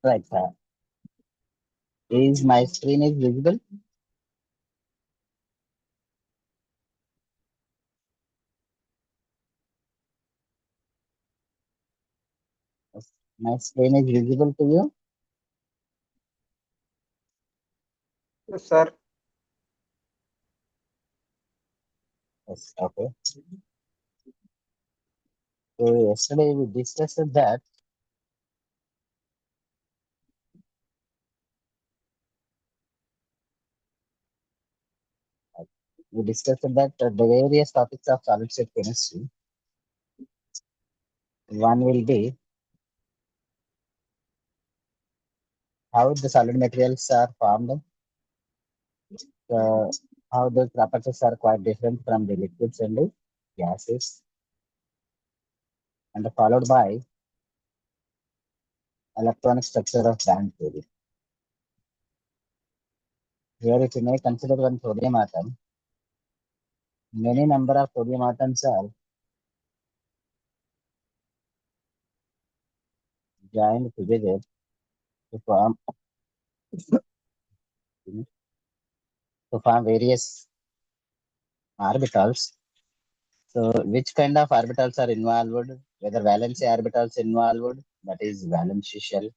Right. Is my screen is visible? Yes. My screen is visible to you? Yes, sir. Yes. Okay. So yesterday we discussed that the various topics of solid state chemistry. One will be how the solid materials are formed, uh, how the properties are quite different from the liquids and the gases, and followed by electronic structure of band theory. Here, if you may consider one sodium atom, many number of sodium atoms are joined together to form various orbitals. So, which kind of orbitals are involved? Whether valency orbitals involved, that is valency shell.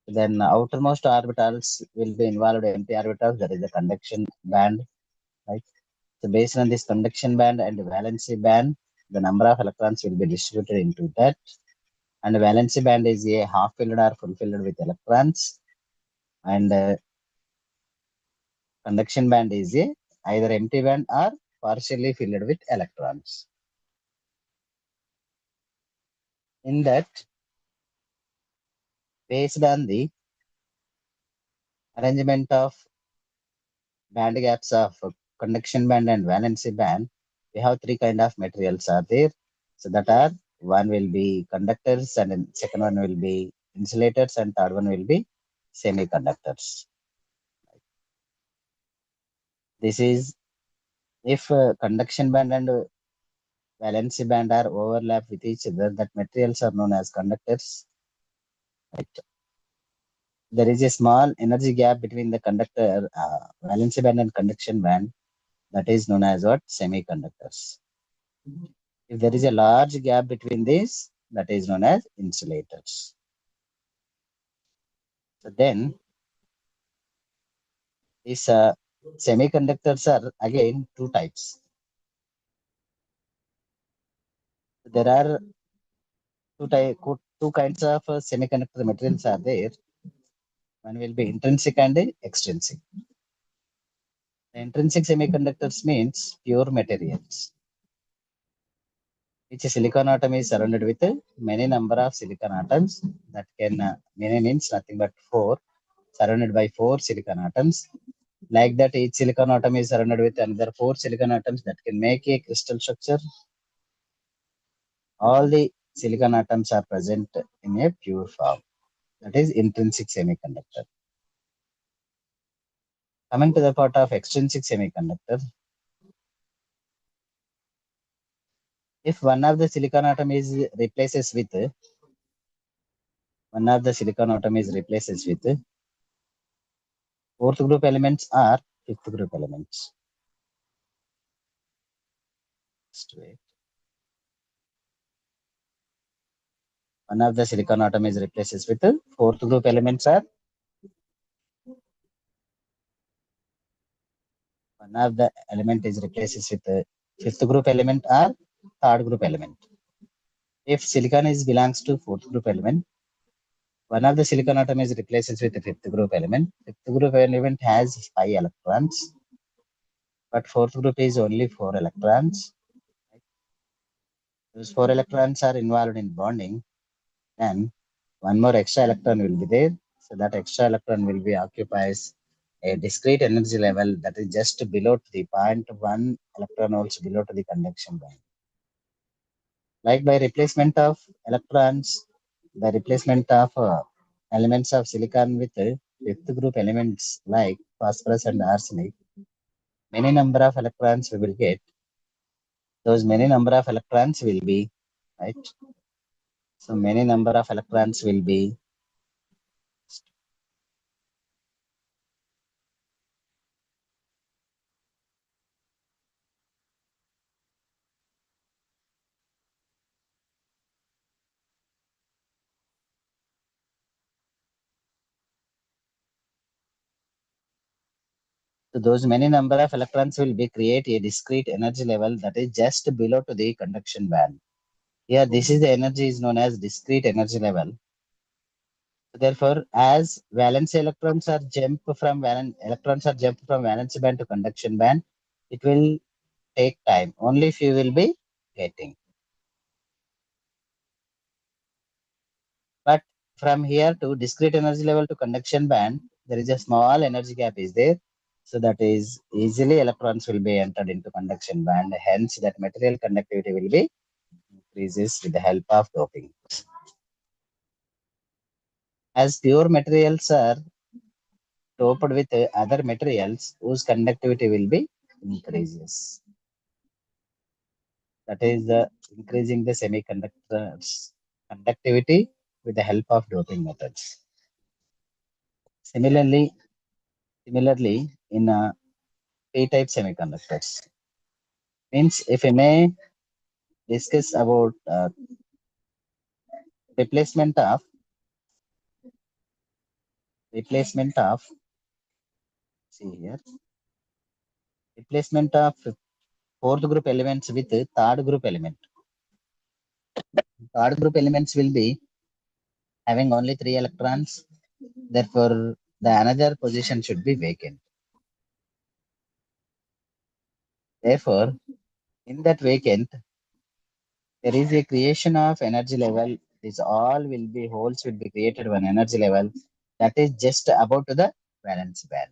Then outermost orbitals will be involved empty orbitals, that is the conduction band, right? So based on this conduction band and valency band, the number of electrons will be distributed into that. And the valency band is a half filled or full filled with electrons, and conduction band is a either empty band or partially filled with electrons. In that, based on the arrangement of band gaps of conduction band and valency band, we have three kind of materials are there. So that are one will be conductors, and then second one will be insulators, and third one will be semiconductors. This is if conduction band and valency band are overlap with each other, that materials are known as conductors. Right? There is a small energy gap between the conductor valency band and conduction band, that is known as what? Semiconductors. If there is a large gap between these, that is known as insulators. So then these semiconductors are again two types. There are two kinds of semiconductor materials are there. One will be intrinsic and extrinsic. The intrinsic semiconductors means pure materials, which silicon atom is surrounded with many number of silicon atoms. That can many means nothing but four, surrounded by four silicon atoms. Like that, each silicon atom is surrounded with another four silicon atoms that can make a crystal structure. All the silicon atoms are present in a pure form. That is intrinsic semiconductor. Coming to the part of extrinsic semiconductor, if one of the silicon atom is replaces with one of the silicon atom is replaces with fourth group elements or fifth group elements. Just wait. One of the silicon atom is replaces with fourth group elements or one of the element is replaces with fifth group element or third group element. If silicon is belongs to fourth group element, one of the silicon atom is replaces with the fifth group element. Fifth group element has 5 electrons, but fourth group is only 4 electrons. Those 4 electrons are involved in bonding, and one more extra electron will be there. So that extra electron will be occupies a discrete energy level that is just below to the zero point 0.1 electron volts below to the conduction band. Like by replacement of electrons, the replacement of elements of silicon with fifth group elements like phosphorus and arsenic, many number of electrons we will get. Those many number of electrons will be right. So many number of electrons will be So those many number of electrons will be create a discrete energy level that is just below to the conduction band. Here, this is the energy is known as discrete energy level. Therefore, as valence electrons are jump from valence band to conduction band, it will take time. Only few will be getting. But from here to discrete energy level to conduction band, there is a small energy gap is there. So that is easily electrons will be entered into conduction band. Hence, that material conductivity will be increases with the help of doping. As pure materials are doped with other materials whose conductivity will be increases. That is increasing the semiconductors conductivity with the help of doping methods. Similarly, in P-type semiconductors, means if I may discuss about replacement of replacement of see here replacement of fourth group elements with third group element. Third group elements will be having only 3 electrons. Therefore, the another position should be vacant. Therefore, in that vacant, there is a creation of energy level. This all will be holes will be created one energy level that is just about to the valence band.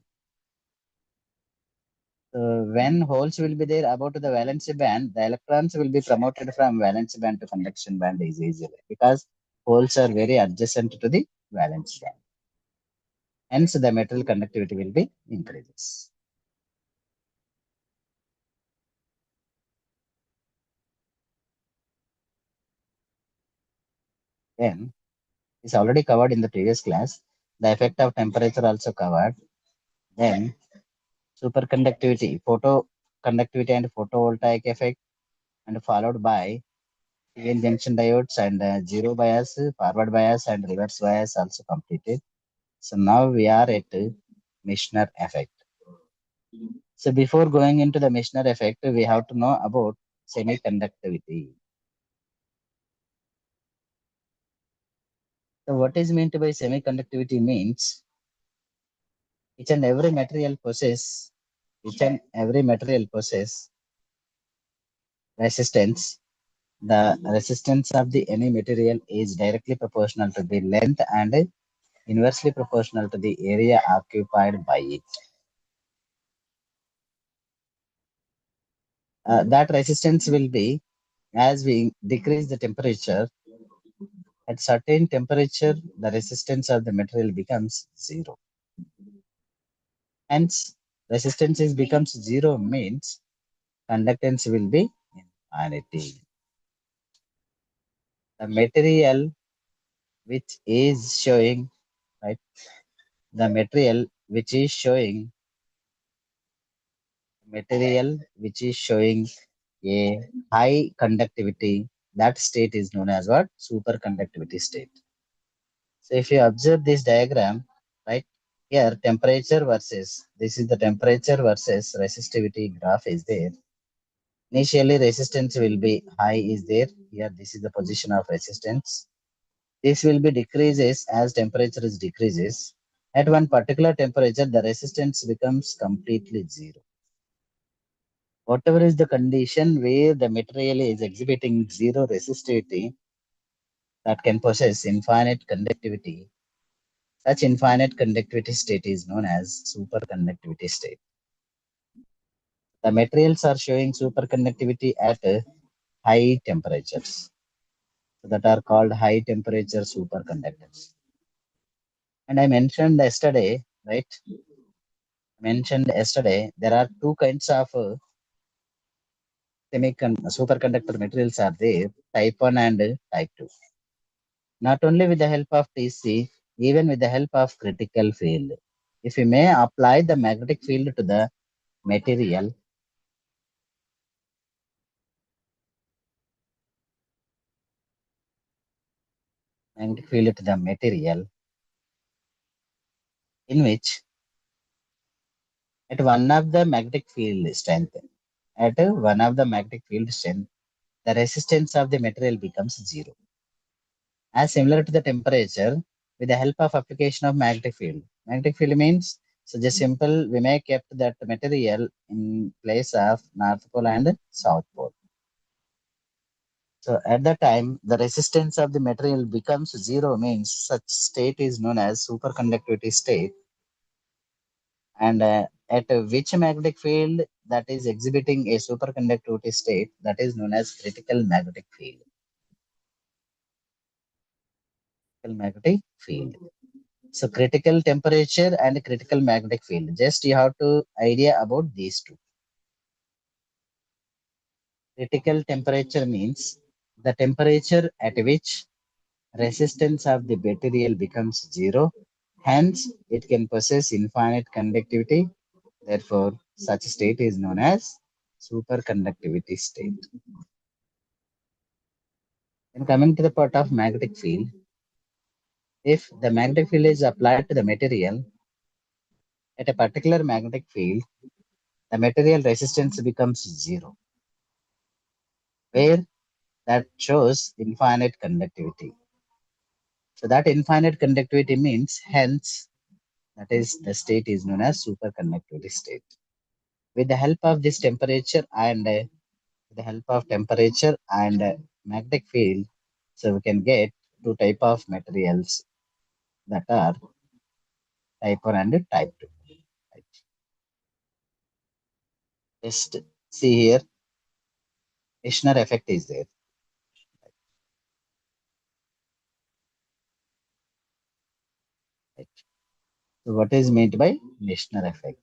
So when holes will be there about the valence band, the electrons will be promoted from valence band to conduction band is easily because holes are very adjacent to the valence band. Hence, the metal conductivity will be increases. Then, is already covered in the previous class. The effect of temperature also covered. Then, superconductivity, photoconductivity and photovoltaic effect, and followed by PN junction diodes and zero bias, forward bias, and reverse bias also completed. So now we are at Mishner effect. So before going into the Mishner effect, we have to know about semiconductivity. So what is meant by semiconductivity means each and every material possess resistance. The resistance of the any material is directly proportional to the length and inversely proportional to the area occupied by it. That resistance will be as we decrease the temperature. At certain temperature, the resistance of the material becomes zero. Hence, resistance is becomes zero means conductance will be infinity. The material which is showing, right? The material which is showing a high conductivity, that state is known as what? Superconductivity state. So if you observe this diagram, right? Here temperature versus this is the temperature versus resistivity graph is there. Initially resistance will be high is there. Here this is the position of resistance. This will be decreases as temperature is decreases. At one particular temperature, the resistance becomes completely zero. Whatever is the condition where the material is exhibiting zero resistivity that can possess infinite conductivity, such infinite conductivity state is known as superconductivity state. The materials are showing superconductivity at high temperatures that are called high temperature superconductors. And I mentioned yesterday, right? There are two kinds of superconductor materials are there, type 1 and type 2. Not only with the help of TC, even with the help of critical field. If we may apply the magnetic field to the material, magnetic field to the material, in which At one of the magnetic field strength, at one of the magnetic field strength, the resistance of the material becomes zero. As similar to the temperature, with the help of application of magnetic field. Magnetic field means, so just simple, we may kept that material in place of North Pole and South Pole. So at that time, the resistance of the material becomes zero, means such state is known as superconductivity state. And at which magnetic field that is exhibiting a superconductivity state, that is known as critical magnetic field. Critical magnetic field. So critical temperature and critical magnetic field. Just you have to idea about these two. Critical temperature means the temperature at which resistance of the material becomes zero. Hence, it can possess infinite conductivity. Therefore, such state is known as superconductivity state. Then coming to the part of magnetic field, if the magnetic field is applied to the material at a particular magnetic field, the material resistance becomes zero, where that shows infinite conductivity. So that infinite conductivity means, hence, that is the state is known as superconductivity state. With the help of this temperature and with the help of temperature and magnetic field, so we can get two type of materials that are type 1 and type 2. Right. Just see here, Michener effect is there. Right. So what is meant by Michener effect?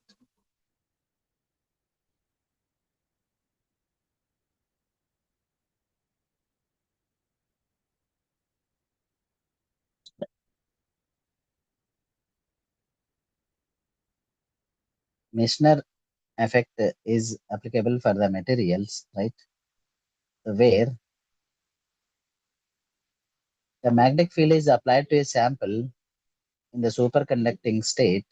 Michener effect is applicable for the materials, right? So where the magnetic field is applied to a sample in the superconducting state,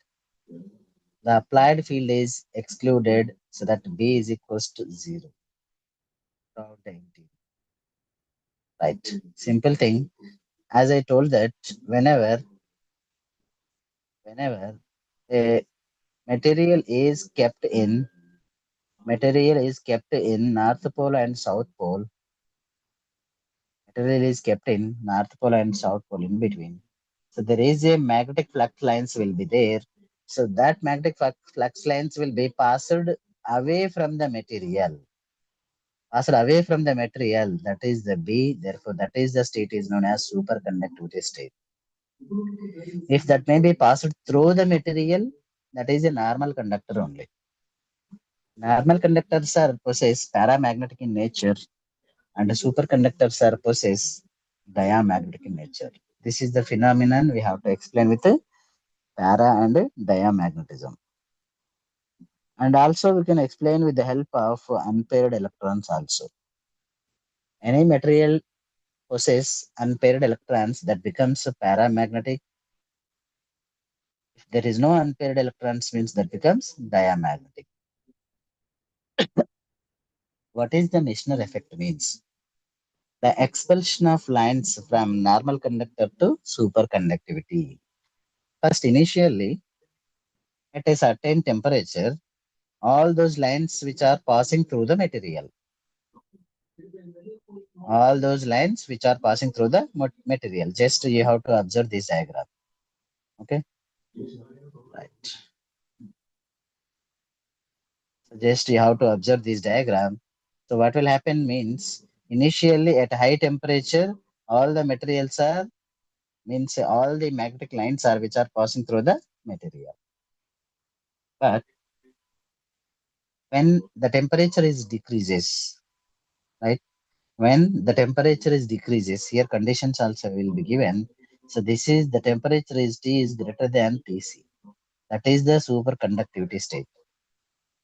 the applied field is excluded so that B is equals to zero. Right. Simple thing. As I told that whenever a material is kept in North Pole and South Pole, material is kept in North Pole and South Pole in between. So there is a magnetic flux lines will be there. So that magnetic flux lines will be passed away from the material. Passed away from the material, that is the B. Therefore, that is the state is known as superconductivity state. If that may be passed through the material, that is a normal conductor only. Normal conductors are possess paramagnetic in nature, and superconductors are possess diamagnetic in nature. This is the phenomenon we have to explain with para and diamagnetism. And also we can explain with the help of unpaired electrons also. Any material possess unpaired electrons that becomes paramagnetic. If there is no unpaired electrons, means that becomes diamagnetic. What is the Michener effect means? The expulsion of lines from normal conductor to superconductivity. First, initially, at a certain temperature, all those lines which are passing through the material, all those lines which are passing through the material, just you have to observe this diagram. Okay, right. So just you have to observe this diagram. So what will happen means, initially at high temperature, all the materials are, means all the magnetic lines are which are passing through the material. But when the temperature is decreases, right? When the temperature is decreases, here conditions also will be given. So this is the temperature is T is greater than Tc. That is the superconductivity state.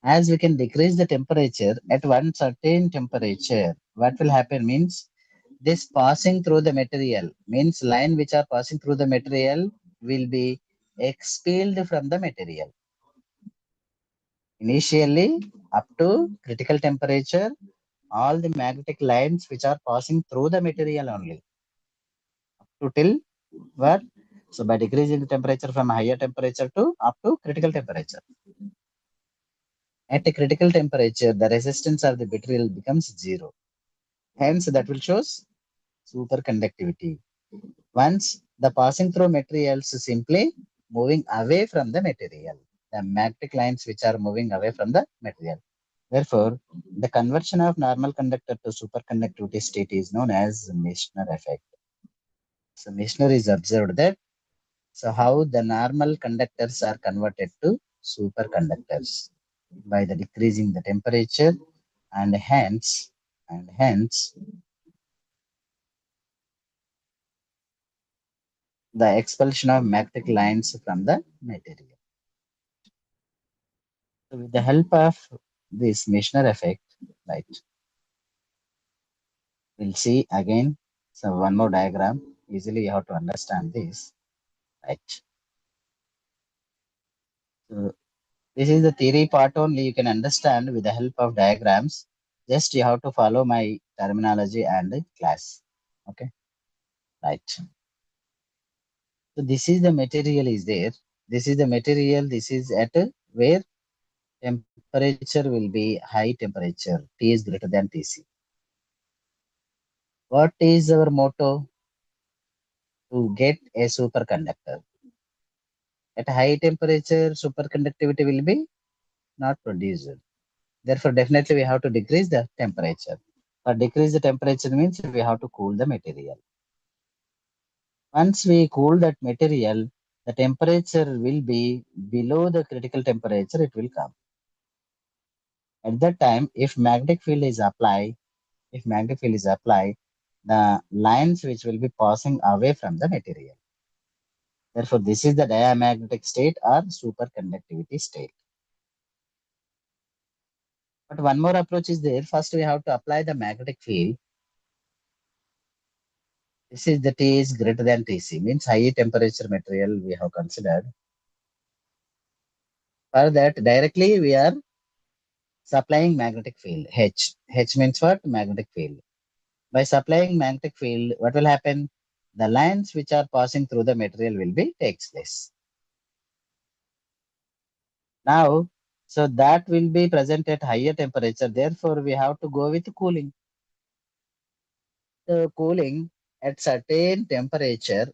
As we can decrease the temperature at one certain temperature, what will happen means, this passing through the material means line which are passing through the material will be expelled from the material. Initially, up to critical temperature, all the magnetic lines which are passing through the material only. Up to till what? So by decreasing the temperature from higher temperature to up to critical temperature. At a critical temperature, the resistance of the material becomes zero. Hence, that will show superconductivity. Once the passing through materials simply moving away from the material, the magnetic lines which are moving away from the material. Therefore, the conversion of normal conductor to superconductivity state is known as Meissner effect. So Meissner is observed that how the normal conductors are converted to superconductors by the decreasing the temperature and hence the expulsion of magnetic lines from the material. So with the help of this Meissner effect, right, we'll see again. So one more diagram. Easily you have to understand this, right? So this is the theory part only. You can understand with the help of diagrams. Just you have to follow my terminology and class. Okay, right. So this is the material is there. This is the material. This is at where temperature will be high temperature. T is greater than Tc. What is our motto? To get a superconductor. At high temperature, superconductivity will be not produced. Therefore, definitely we have to decrease the temperature. For decrease the temperature means we have to cool the material. Once we cool that material, the temperature will be below the critical temperature, it will come. At that time, if magnetic field is applied, the lines which will be passing away from the material. Therefore, this is the diamagnetic state or superconductivity state. But one more approach is there. First, we have to apply the magnetic field. This is the T is greater than Tc, means high temperature material we have considered. For that, directly we are supplying magnetic field, H. H means what? Magnetic field. By supplying magnetic field, what will happen? The lines which are passing through the material will be takes place. Now, so that will be present at higher temperature. Therefore, we have to go with cooling. So cooling at certain temperature,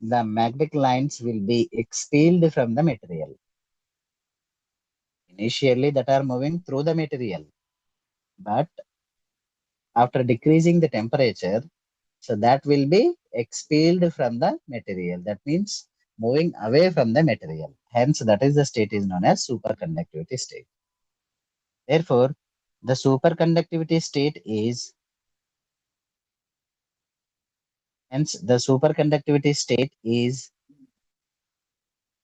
the magnetic lines will be expelled from the material. Initially, that are moving through the material, but after decreasing the temperature, so that will be expelled from the material. That means moving away from the material. Hence, that is the state is known as superconductivity state. Therefore, the superconductivity state is the superconductivity state is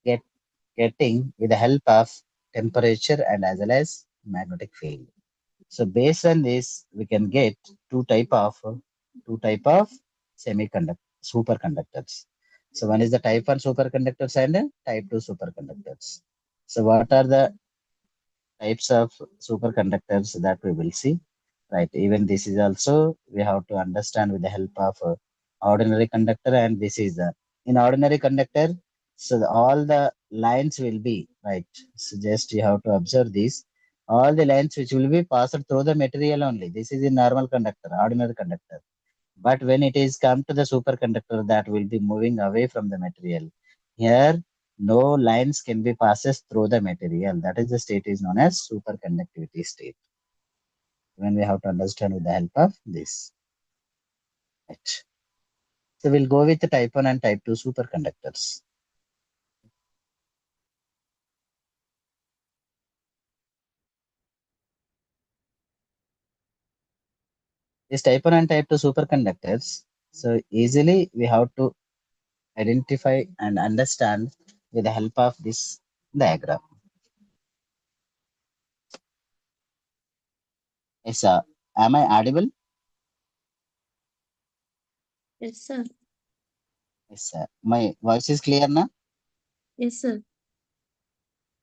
get, getting with the help of temperature and as well as magnetic field. So based on this, we can get two type of semiconductor superconductors. So one is the type 1 superconductors and type 2 superconductors. So what are the types of superconductors that we will see? Right. Even this is also we have to understand with the help of ordinary conductor, and this is the in ordinary conductor. So all the lines will be right. So just you have to observe this. All the lines which will be passed through the material only. This is a normal conductor, ordinary conductor. But when it is come to the superconductor, that will be moving away from the material. Here, no lines can be passes through the material. That is the state is known as superconductivity state. When we have to understand with the help of this. Right. So we'll go with the type 1 and type 2 superconductors. These type 1 and type 2 superconductors, so easily we have to identify and understand with the help of this diagram. Yes, am I audible? Yes, sir. Yes, sir. My voice is clear now? Yes, sir.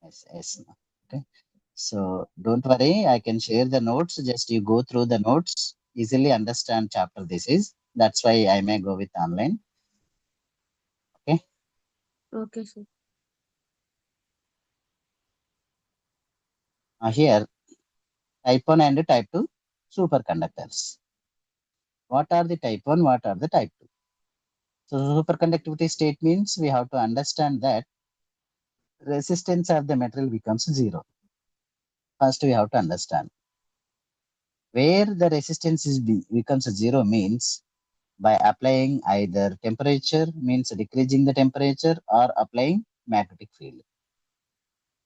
Yes, yes. Okay. So don't worry, I can share the notes. Just you go through the notes, easily understand chapter this is. That's why I may go with online. Okay. Okay, sir. Here, type 1 and type 2 superconductors. What are the type 1? What are the type 2? So superconductivity state means we have to understand that resistance of the material becomes zero. First, we have to understand where the resistance becomes zero means by applying either temperature means decreasing the temperature or applying magnetic field.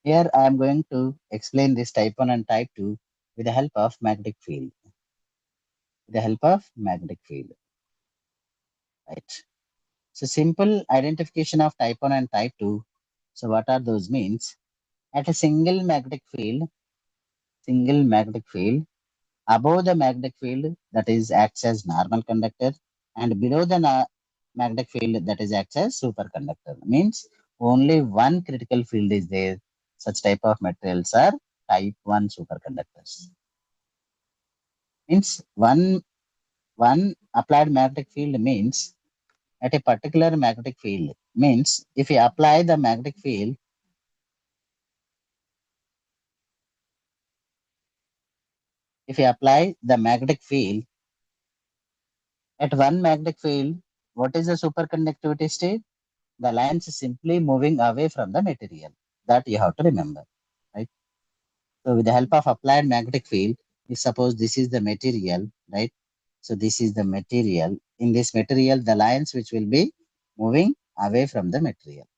Here I am going to explain this type 1 and type 2 with the help of magnetic field. With the help of magnetic field. Right. So simple identification of type 1 and type 2. So what are those means? At a single magnetic field, above the magnetic field that is acts as normal conductor and below the magnetic field that is acts as superconductor. Means only one critical field is there. Such type of materials are type 1 superconductors. Means one applied magnetic field means at a particular magnetic field means if you apply the magnetic field, if you apply the magnetic field at one magnetic field, what is the superconductivity state? The lines simply moving away from the material. That you have to remember, right? So with the help of applied magnetic field, if suppose this is the material, right? So this is the material. In this material, the lines which will be moving away from the material,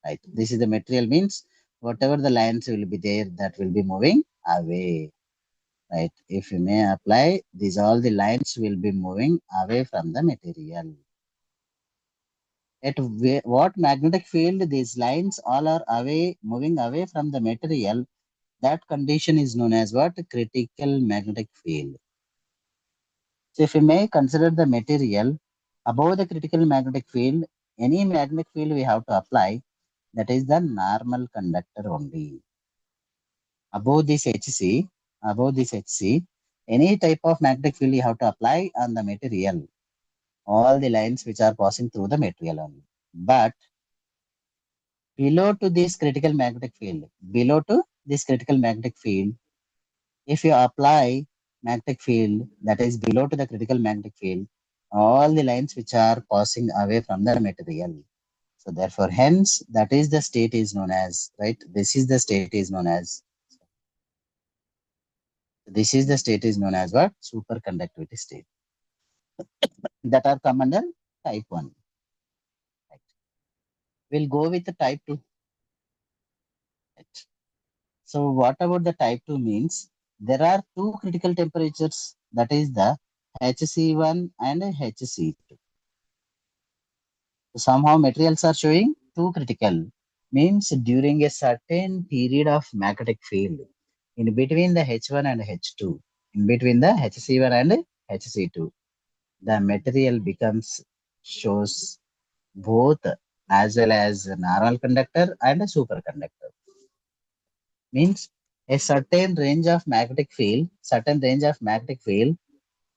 right? This is the material means whatever the lines will be there, that will be moving away, right? If you may apply, these all the lines will be moving away from the material. At what magnetic field these lines all are away, moving away from the material, that condition is known as what? Critical magnetic field. So if you may consider the material above the critical magnetic field, any magnetic field we have to apply, that is the normal conductor only. Above this HC, above this HC, any type of magnetic field you have to apply on the material, all the lines which are passing through the material only. But below to this critical magnetic field, below to this critical magnetic field, if you apply magnetic field that is below to the critical magnetic field, all the lines which are passing away from the material. So therefore, hence that is the state is known as, right? This is the state is known as what? Superconductivity state. That are come under type 1. Right? We'll go with the type 2. Right? So what about the type 2 means? There are two critical temperatures, that is the HC1 and HC2. So somehow materials are showing two critical means during a certain period of magnetic field in between the H1 and H2, in between the HC1 and HC2, the material becomes shows both as well as a normal conductor and a superconductor. Means a certain range of magnetic field,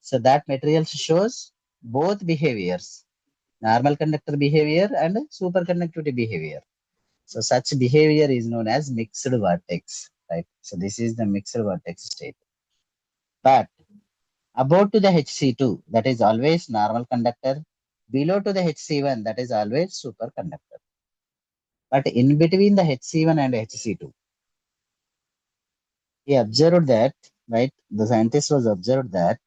so that material shows both behaviors, normal conductor behavior and superconductivity behavior. So such behavior is known as mixed vertex, right? So this is the mixed vertex state. But above to the HC2, that is always normal conductor. Below to the HC1, that is always superconductor. But in between the HC1 and HC2, he observed that, right? The scientist was observed that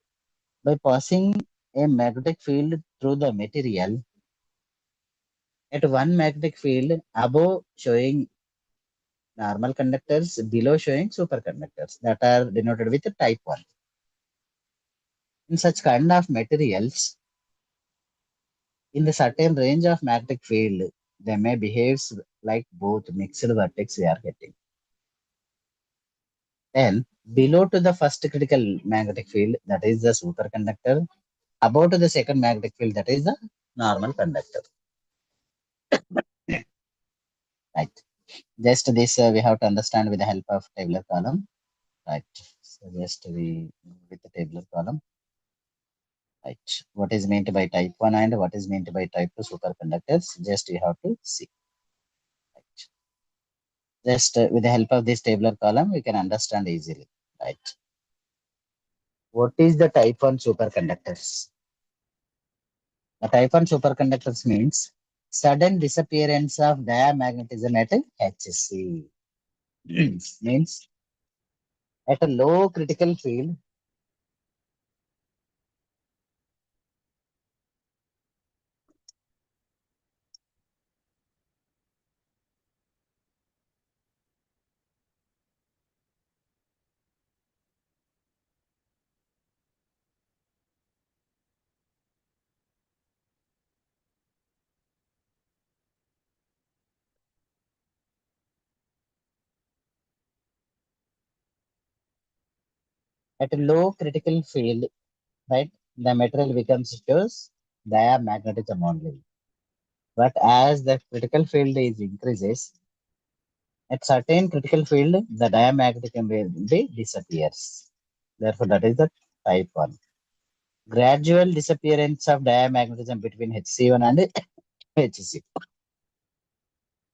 by passing a magnetic field through the material, at one magnetic field above showing normal conductors, below showing superconductors that are denoted with type 1. In such kind of materials, in the certain range of magnetic field, they may behave like both mixed vertex we are getting. Then below to the first critical magnetic field, that is the superconductor. Above to the second magnetic field, that is the normal conductor. Right. Just this we have to understand with the help of tabular column, right? So just we with the tabular column, right? What is meant by type 1 and what is meant by type 2 superconductors? Just you have to see. Right? Just with the help of this tabular column, we can understand easily, right? What is the type 1 superconductors? The type 1 superconductors means sudden disappearance of diamagnetism at HC. Means at a low critical field, at a low critical field, right? The material becomes shows diamagnetism only. But as the critical field is increases, at certain critical field, the diamagnetism will be disappears. Therefore, that is the type 1. Gradual disappearance of diamagnetism between HC1 and HC.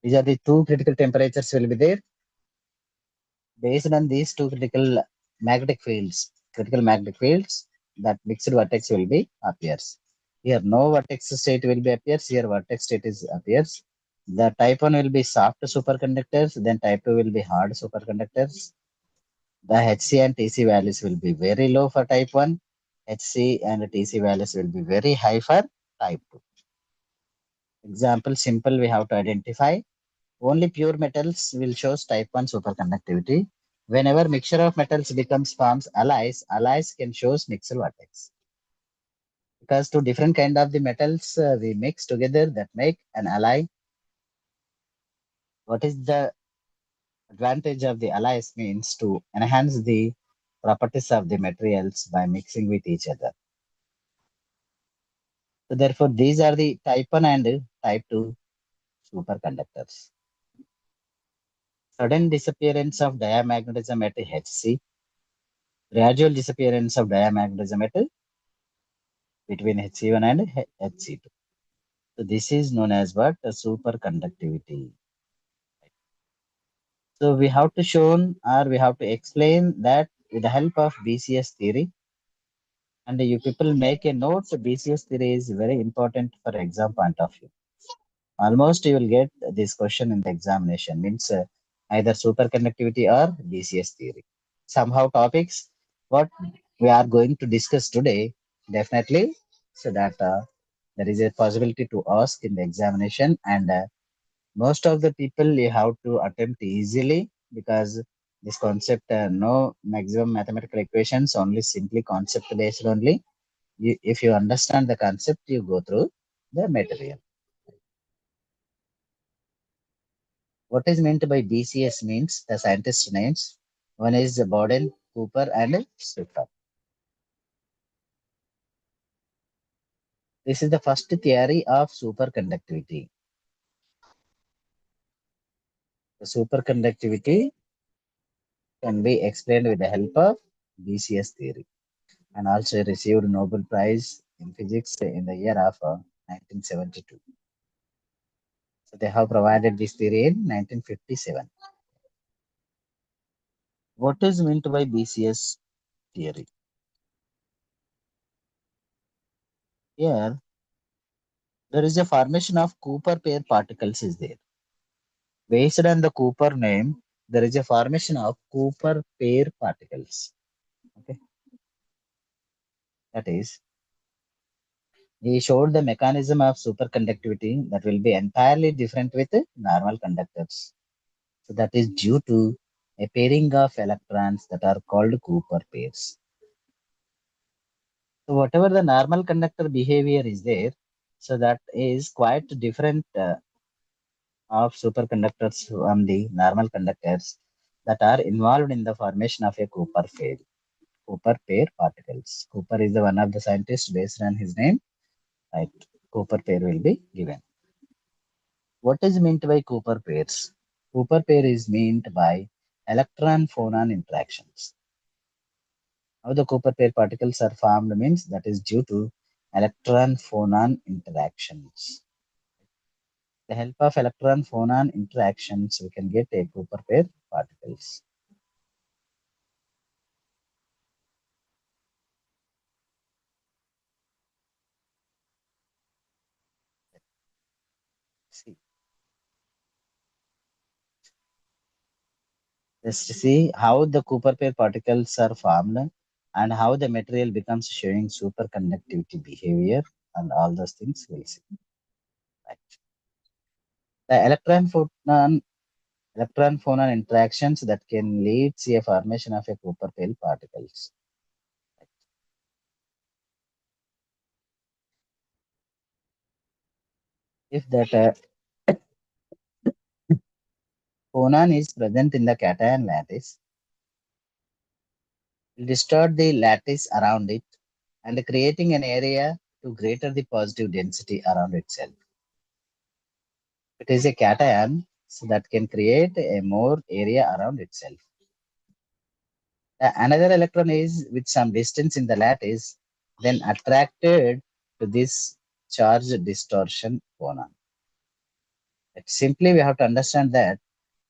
These are the two critical temperatures will be there. Based on these two critical magnetic fields, that mixed vertex will be appears. Here no vertex state will be appears. Here vertex state is appears. The type 1 will be soft superconductors, then type 2 will be hard superconductors. The HC and TC values will be very low for type 1. HC and TC values will be very high for type 2. Example simple, we have to identify. Only pure metals will show type 1 superconductivity. Whenever mixture of metals becomes forms alloys, alloys can show mixed vertex. Because two different kind of the metals we mix together that make an alloy. What is the advantage of the alloys means to enhance the properties of the materials by mixing with each other. So therefore, these are the type 1 and type 2 superconductors. Sudden disappearance of diamagnetism at HC, gradual disappearance of diamagnetism at between HC1 and HC2. So this is known as what? A superconductivity. So we have to show or we have to explain that with the help of BCS theory. And you people make a note. So BCS theory is very important for exam point of view. Almost you will get this question in the examination. Means either superconductivity or BCS theory. Somehow topics what we are going to discuss today definitely so that there is a possibility to ask in the examination and most of the people you have to attempt easily because this concept no maximum mathematical equations only simply concept based only if you understand the concept you go through the material. What is meant by BCS means the scientist names. One is Borden, Cooper, and Swiffer. This is the first theory of superconductivity. The superconductivity can be explained with the help of BCS theory and also received Nobel Prize in Physics in the year of 1972. So they have provided this theory in 1957. What is meant by BCS theory? Here, there is a formation of Cooper pair particles is there. Based on the Cooper name, there is a formation of Cooper pair particles. Okay, that is, he showed the mechanism of superconductivity that will be entirely different with normal conductors. So that is due to a pairing of electrons that are called Cooper pairs. So whatever the normal conductor behavior is there, so that is quite different of superconductors from the normal conductors that are involved in the formation of a Cooper pair particles. Cooper is the one of the scientists based on his name, right? Cooper pair will be given. What is meant by Cooper pairs? Cooper pair is meant by electron-phonon interactions. How the Cooper pair particles are formed means that is due to electron-phonon interactions. The help of electron-phonon interactions, we can get a Cooper pair particles. See, let's see how the Cooper pair particles are formed and how the material becomes showing superconductivity behavior and all those things we'll see. Right. The electron-phonon interactions that can lead to a formation of a Cooper pair particles. If that phonon is present in the cation lattice, will distort the lattice around it and creating an area to greater the positive density around itself. It is a cation, so that can create a more area around itself. Another electron is with some distance in the lattice, then attracted to this charge distortion phonon. Simply, we have to understand that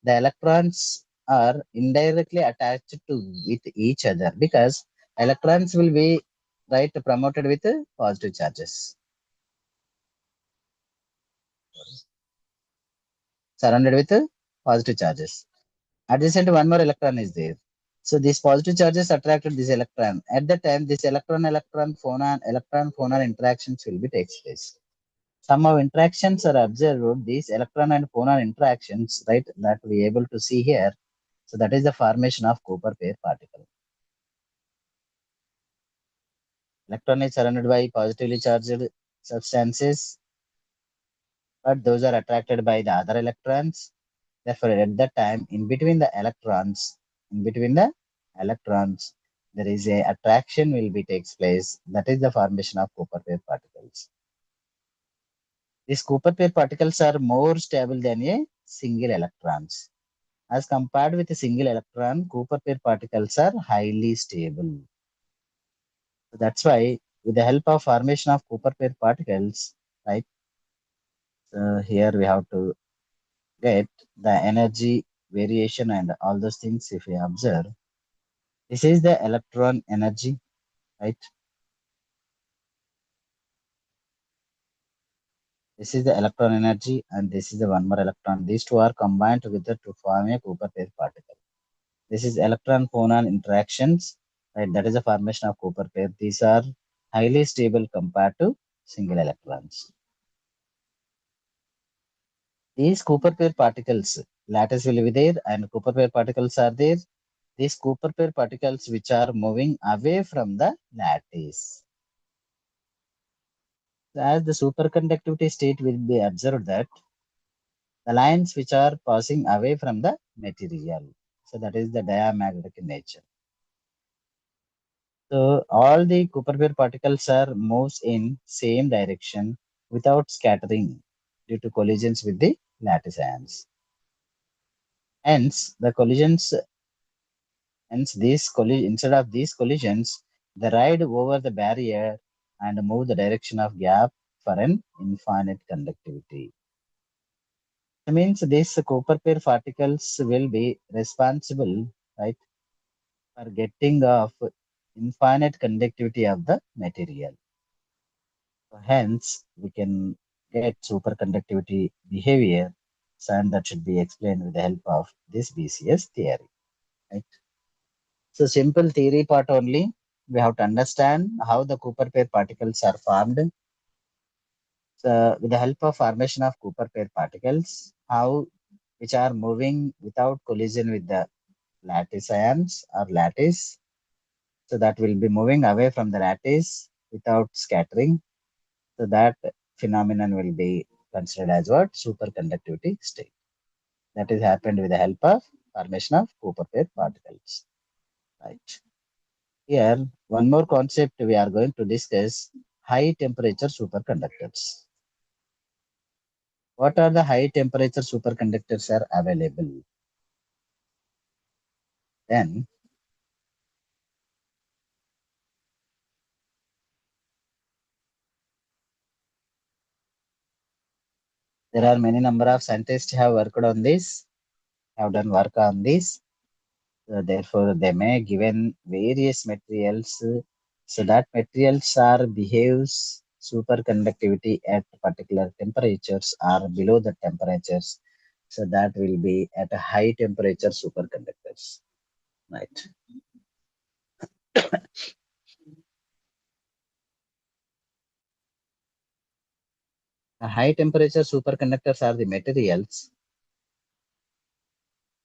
the electrons are indirectly attached to with each other because electrons will be right promoted with positive charges, surrounded with positive charges. Adjacent one more electron is there. So these positive charges attracted this electron. At the time, this electron-phonon interactions will be takes place. Some of interactions are observed. These electron and phonon interactions, right, that we able to see here. So that is the formation of Cooper pair particle. Electron is surrounded by positively charged substances, but those are attracted by the other electrons. Therefore, at that time, in between the electrons, there is a attraction will be takes place. That is the formation of Cooper pair particles. These Cooper pair particles are more stable than a single electrons. As compared with a single electron, Cooper pair particles are highly stable. So that's why, with the help of formation of Cooper pair particles, right? So here we have to get the energy variation and all those things. If we observe, this is the electron energy, right? This is the electron energy, and this is the one more electron. These two are combined together to form a Cooper pair particle. This is electron-phonon interactions, right? That is the formation of Cooper pair. These are highly stable compared to single electrons. These Cooper pair particles, lattice will be there, and Cooper pair particles are there. These Cooper pair particles which are moving away from the lattice. So as the superconductivity state will be observed that the lines which are passing away from the material. So that is the diamagnetic nature. So all the Cooper pair particles are moves in same direction without scattering due to collisions with the lattice ions. Hence, instead of these collisions, they ride over the barrier and move the direction of gap for an infinite conductivity. That means these Cooper pair particles will be responsible, right, for getting of infinite conductivity of the material. So hence, we can get superconductivity behavior, and that should be explained with the help of this BCS theory. Right? So simple theory part only. We have to understand how the Cooper pair particles are formed. So with the help of formation of Cooper pair particles, how which are moving without collision with the lattice ions or lattice. So that will be moving away from the lattice without scattering. So that phenomenon will be considered as what? Superconductivity state. That is happened with the help of formation of Cooper pair particles. Right. Here, one more concept we are going to discuss: high temperature superconductors. What are the high temperature superconductors are available? Then there are many number of scientists have worked on this, have done work on this. Therefore, they may given various materials so that materials are behaves superconductivity at particular temperatures or below the temperatures. So that will be at a high temperature superconductors, right? The high temperature superconductors are the materials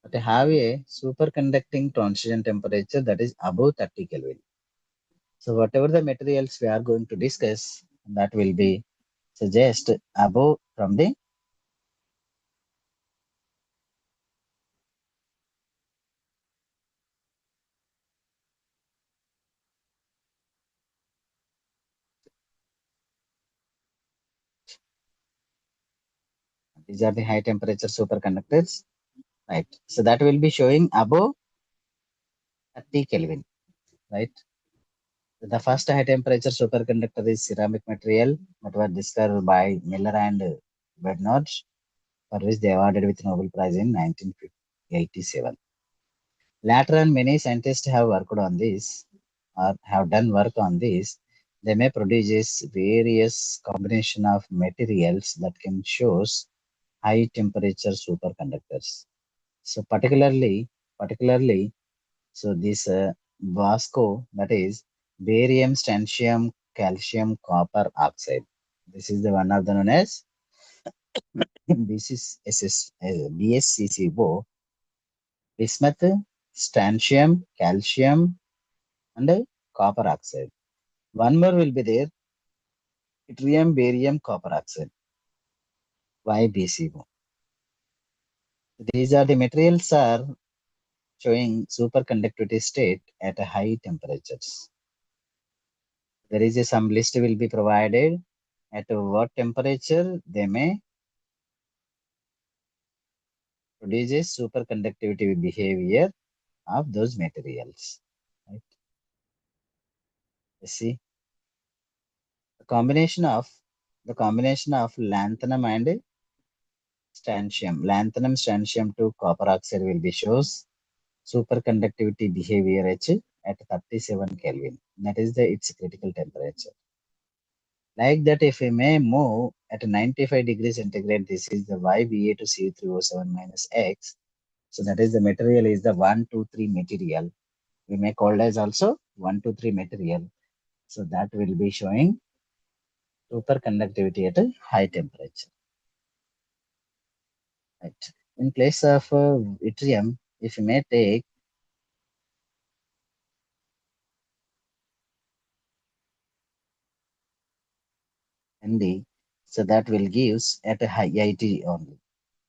that have a superconducting transition temperature that is above 30 Kelvin. So whatever the materials we are going to discuss, that will be suggest above from the these are the high temperature superconductors, right? So that will be showing above 30 Kelvin, right? So the first high temperature superconductor is ceramic material that was discovered by Miller and Bednarz, for which they awarded with Nobel Prize in 1987. Later on, many scientists have worked on this or have done work on this. They may produce various combination of materials that can shows high temperature superconductors. So particularly, so this Vasco, that is barium, strontium, calcium, copper oxide. This is the one of the known as this is BSCCO, bismuth, strontium, calcium, and copper oxide. One more will be there, yttrium, barium, copper oxide, YBCO. These are the materials are showing superconductivity state at a high temperatures. There is some list will be provided at what temperature they may produce superconductivity behavior of those materials. Right? You see the combination of lanthanum and lanthanum, strontium to copper oxide will be shows superconductivity behavior H at 37 Kelvin. That is the its critical temperature. Like that, if we may move at 95 degrees centigrade, this is the YBA to C3O7 minus X. So that is the material is the 123 material. We may call as also 123 material. So that will be showing superconductivity at a high temperature. Right. In place of yttrium, if you may take ND, so that will gives at a high IT only.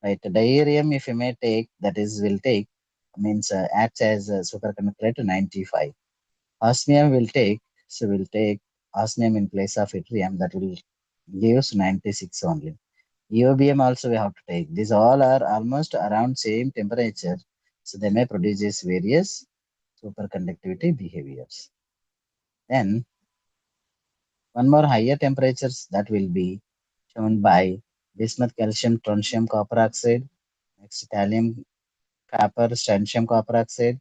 Right. Diarium, if you may take, that is will take means acts as a superconductor at 95. Osmium will take, so we'll take osmium in place of yttrium, that will gives 96 only. EOBM also we have to take. These all are almost around same temperature, so they may produce various superconductivity behaviors. Then one more higher temperatures that will be shown by bismuth, calcium, strontium, copper oxide, next thallium, copper, strontium, copper oxide,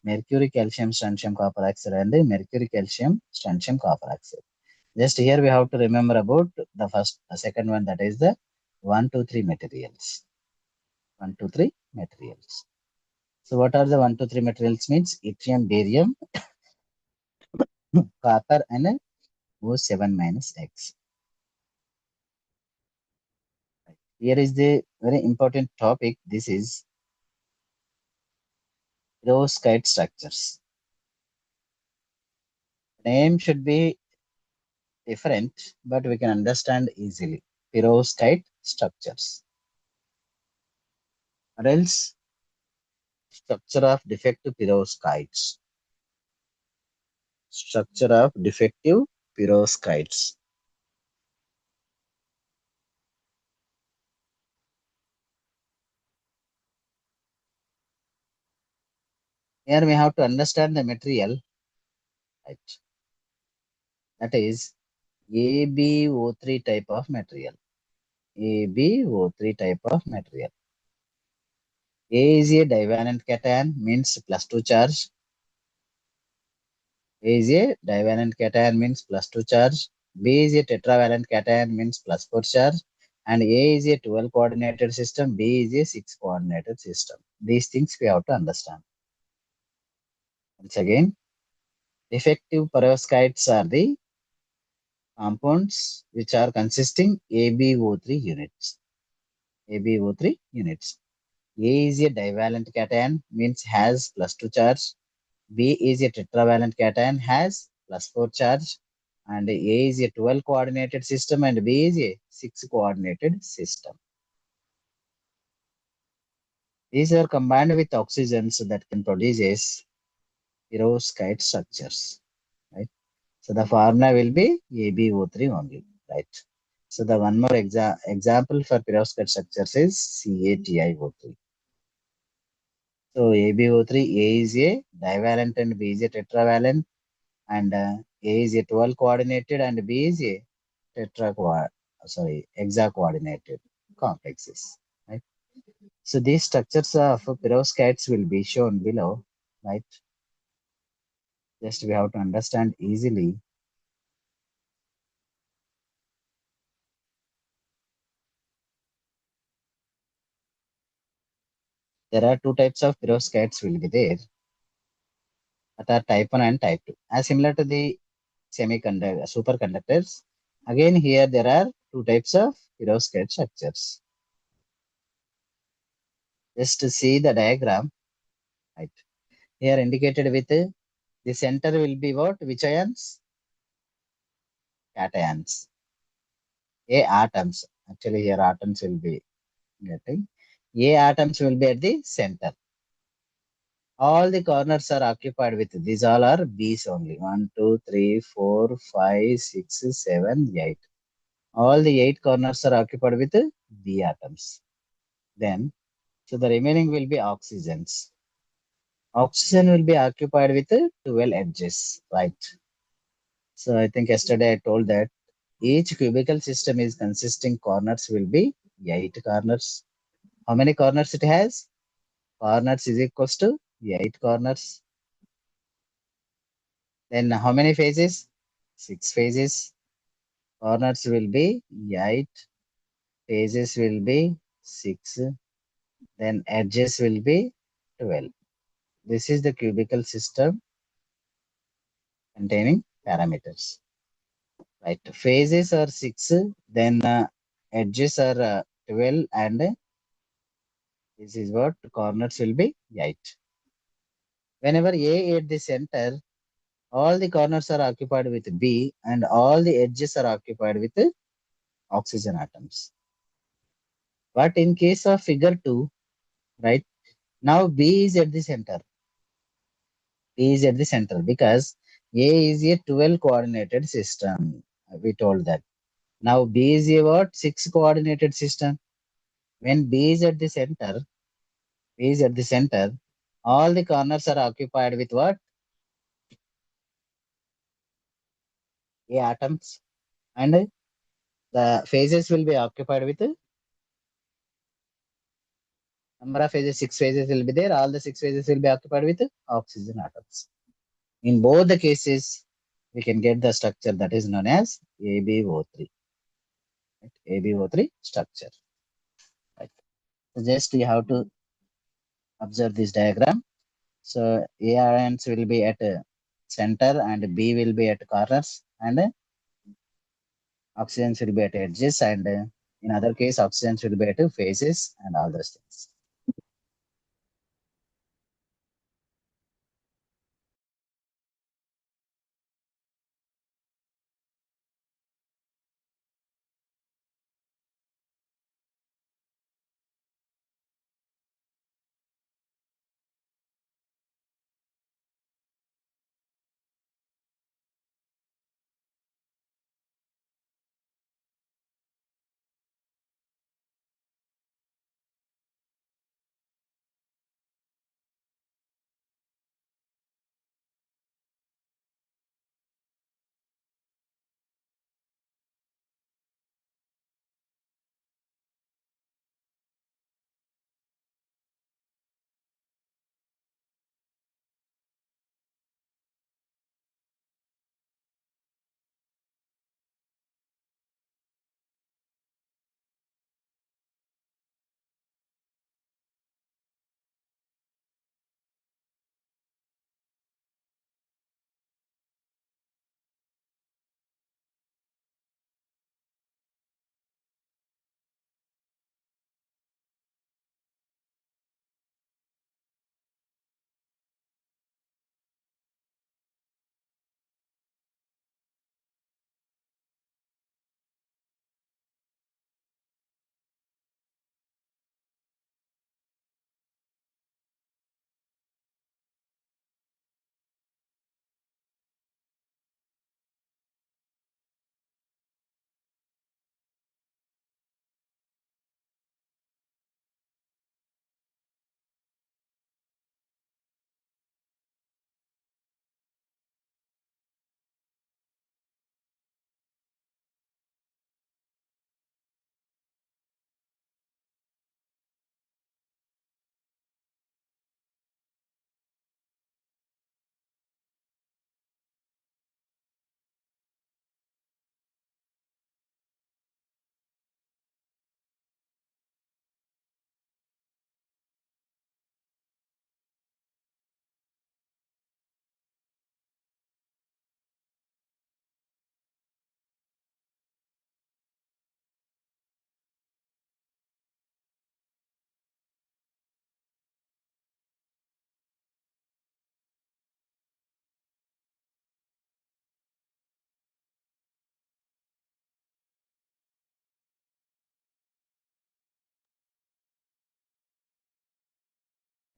mercury, calcium, strontium, copper oxide, and the mercury, calcium, strontium, copper oxide. Just here we have to remember about the second one, that is the 1, 2, 3 materials. 1, 2, 3 materials. So what are the 1, 2, 3 materials means? Yttrium, barium, copper, and O7 minus X. Here is the very important topic. This is perovskite structures. Name should be different, but we can understand easily. Perovskite structures. Or else structure of defective perovskites. Structure of defective perovskites. Here we have to understand the material, right? That is AbO3 type of material. AbO3 type of material. A is a divalent cation, means +2 charge. A is a divalent cation, means +2 charge. B is a tetravalent cation, means +4 charge. And A is a 12 coordinated system. B is a 6 coordinated system. These things we have to understand. Once again, effective perovskites are the compounds which are consisting AbO3 units. AbO3 units. A is a divalent cation, means has +2 charge. B is a tetravalent cation, has +4 charge. And A is a 12 coordinated system and B is a 6 coordinated system. These are combined with oxygens that can produce perovskite structures, right? So the formula will be AbO3 only, right? So the one more example for perovskite structures is CaTiO3. So AbO3, A is a divalent and B is a tetravalent, and A is a 12 coordinated and B is a hexa coordinated complexes, right? So these structures of perovskites will be shown below, right? Just we have to understand easily. There are two types of perovskites will be there, that are type 1 and type 2. As similar to the semiconductor superconductors, again here there are two types of perovskite structures. Just to see the diagram, right? Here indicated with the center will be what? Which ions? Cations. A atoms. Actually, here atoms will be getting. A atoms will be at the center. All the corners are occupied with these all are B's only. 1, 2, 3, 4, 5, 6, 7, 8. All the 8 corners are occupied with B atoms. Then, so the remaining will be oxygens. Oxygen will be occupied with 12 edges, right? So I think yesterday I told that each cubical system is consisting corners will be 8 corners. How many corners it has? Corners is equals to 8 corners. Then how many phases? 6 phases. Corners will be 8. Phases will be 6. Then edges will be 12. This is the cubical system containing parameters. Right. Phases are 6. Then edges are 12 and this is what corners will be 8. Whenever A at the center, all the corners are occupied with B and all the edges are occupied with oxygen atoms. But in case of figure 2, right, now B is at the center. B is at the center because A is a 12 coordinated system. We told that. Now B is a what? 6 coordinated system. When B is at the center, B is at the center, all the corners are occupied with what? A atoms. And the phases will be occupied with number of phases, 6 phases will be there. All the 6 phases will be occupied with oxygen atoms. In both the cases, we can get the structure that is known as AbO3. Right? AbO3 structure. Right? So just you have to observe this diagram. So A ions will be at center and B will be at corners and oxygens will be at edges and in other case oxygens will be at phases and all those things.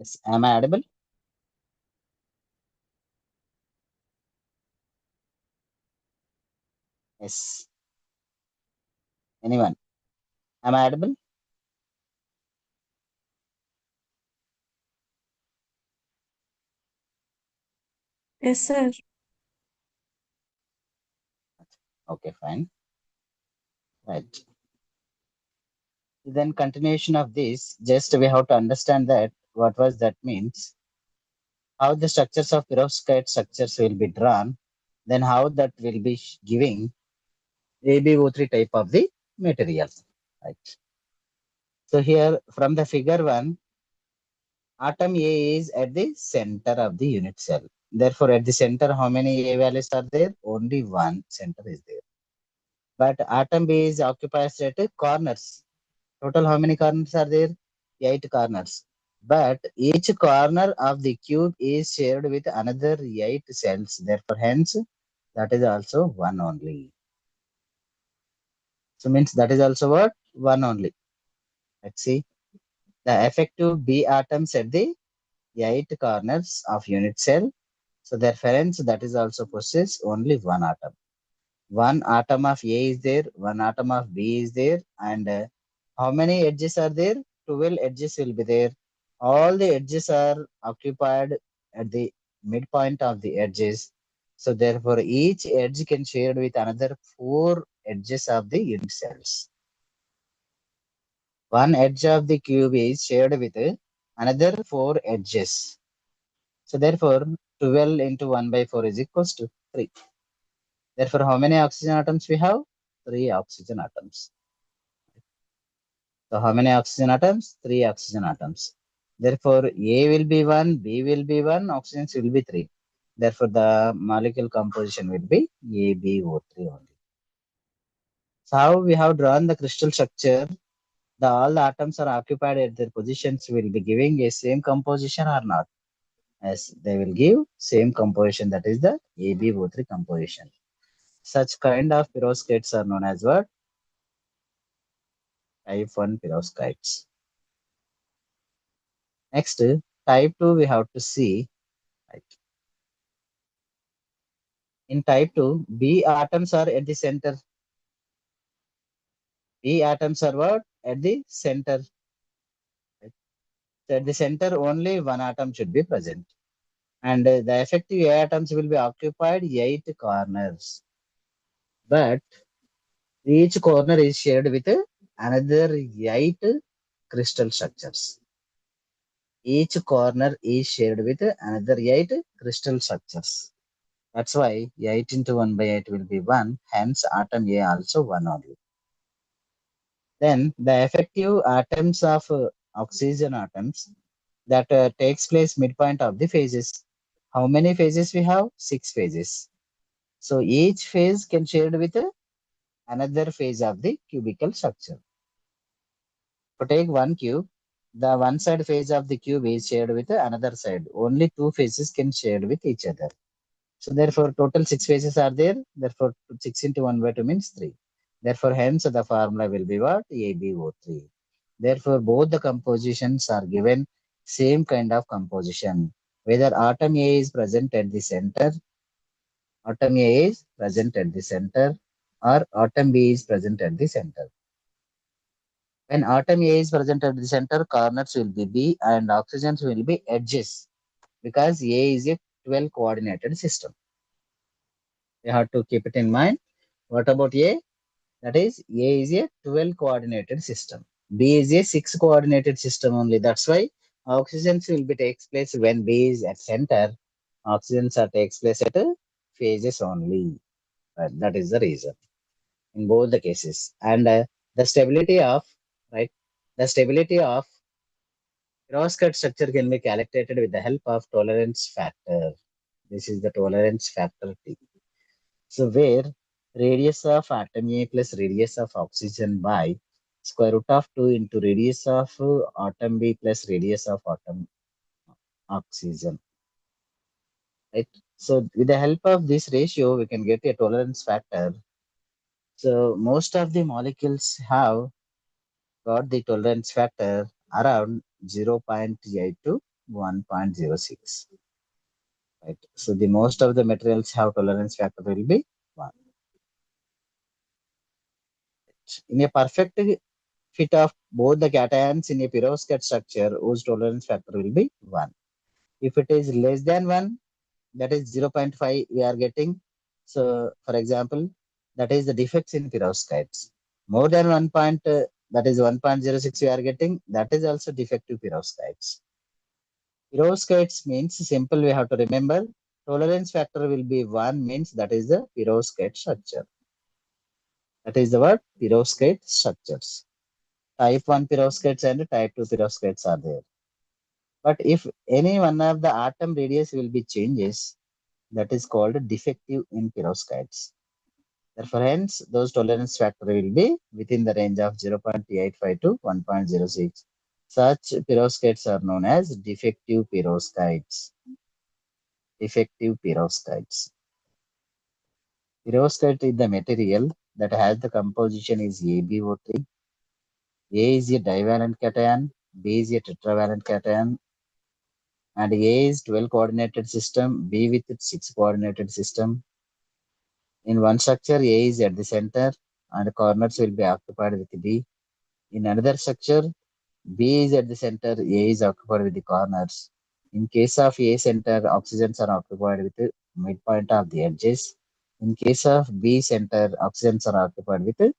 Yes. Am I audible? Yes. Anyone? Am I audible? Yes, sir. Okay, fine. Right. Then continuation of this, just we have to understand that what was that means, how the structures of perovskite structures will be drawn, then how that will be giving AbO3 type of the material. Right. So here from the figure 1, atom A is at the center of the unit cell. Therefore, at the center, how many A values are there? Only one center is there. But atom B is occupies at corners. Total, how many corners are there? 8 corners. But each corner of the cube is shared with another 8 cells. Therefore, hence, that is also one only. So, means that is also what? One only. Let's see. The effective B atoms at the 8 corners of unit cell. So, therefore, hence, that is also possess only one atom. One atom of A is there, one atom of B is there, and how many edges are there? 12 edges will be there. All the edges are occupied at the midpoint of the edges. So therefore, each edge can share with another 4 edges of the unit cells. One edge of the cube is shared with another 4 edges. So therefore, 12 into 1 by 4 is equals to 3. Therefore, how many oxygen atoms we have? 3 oxygen atoms. So how many oxygen atoms? 3 oxygen atoms. Therefore, A will be 1, B will be 1, oxygens will be 3. Therefore, the molecule composition will be AbO3 only. So how we have drawn the crystal structure, all the atoms are occupied at their positions will be giving a same composition or not? Yes, they will give same composition, that is the AbO3 composition. Such kind of perovskites are known as what? Type 1 perovskites. Next, type 2 we have to see. Right. In type 2, B atoms are at the center. B atoms are what? At the center. Right. So at the center, only one atom should be present. And the effective A atoms will be occupied 8 corners. But each corner is shared with another 8 crystal structures. Each corner is shared with another 8 crystal structures. That's why 8 into 1 by 8 will be 1. Hence, atom A also 1 only. Then the effective atoms of oxygen atoms that takes place midpoint of the phases. How many phases we have? 6 phases. So each phase can share with another phase of the cubical structure. To take one cube, the one side phase of the cube is shared with another side. Only 2 phases can share with each other. So therefore, total 6 phases are there. Therefore, 6 into 1 by 2 means 3. Therefore, hence the formula will be what? AbO3. Therefore, both the compositions are given same kind of composition. Whether atom A is present at the center, atom A is present at the center, or atom B is present at the center. When atom A is present at the center, corners will be B and oxygens will be edges, because A is a 12 coordinated system. You have to keep it in mind. What about A? That is, A is a 12 coordinated system. B is a 6 coordinated system only. That's why oxygens will be takes place when B is at center. Oxygens are takes place at phases only. That is the reason in both the cases. And the stability of right, the stability of cross-cut structure can be calculated with the help of tolerance factor. This is the tolerance factor T. So where radius of atom A plus radius of oxygen by square root of 2 into radius of atom B plus radius of atom oxygen. Right? So with the help of this ratio, we can get a tolerance factor. So most of the molecules have got the tolerance factor around 0.8 to 1.06. Right. So the most of the materials have tolerance factor will be 1. In a perfect fit of both the cations in a perovskite structure, whose tolerance factor will be 1. If it is less than 1, that is 0.5 we are getting. So, for example, that is the defects in perovskites. More than 1 point, that is 1.06 we are getting, that is also defective perovskites. Perovskites means simple, we have to remember. Tolerance factor will be 1 means that is the perovskite structure. That is the word perovskite structures. Type 1 perovskites and type 2 perovskites are there. But if any one of the atom radius will be changes, that is called defective in perovskites. Therefore, hence, those tolerance factor will be within the range of 0.85 to 1.06. Such perovskites are known as defective perovskites. Defective perovskites. Perovskite is the material that has the composition is AbO3. A is a divalent cation, B is a tetravalent cation, and A is 12 coordinated system, B with 6 coordinated system. In one structure, A is at the center and corners will be occupied with B. In another structure, B is at the center, A is occupied with the corners. In case of A center, oxygens are occupied with the midpoint of the edges. In case of B center, oxygens are occupied with the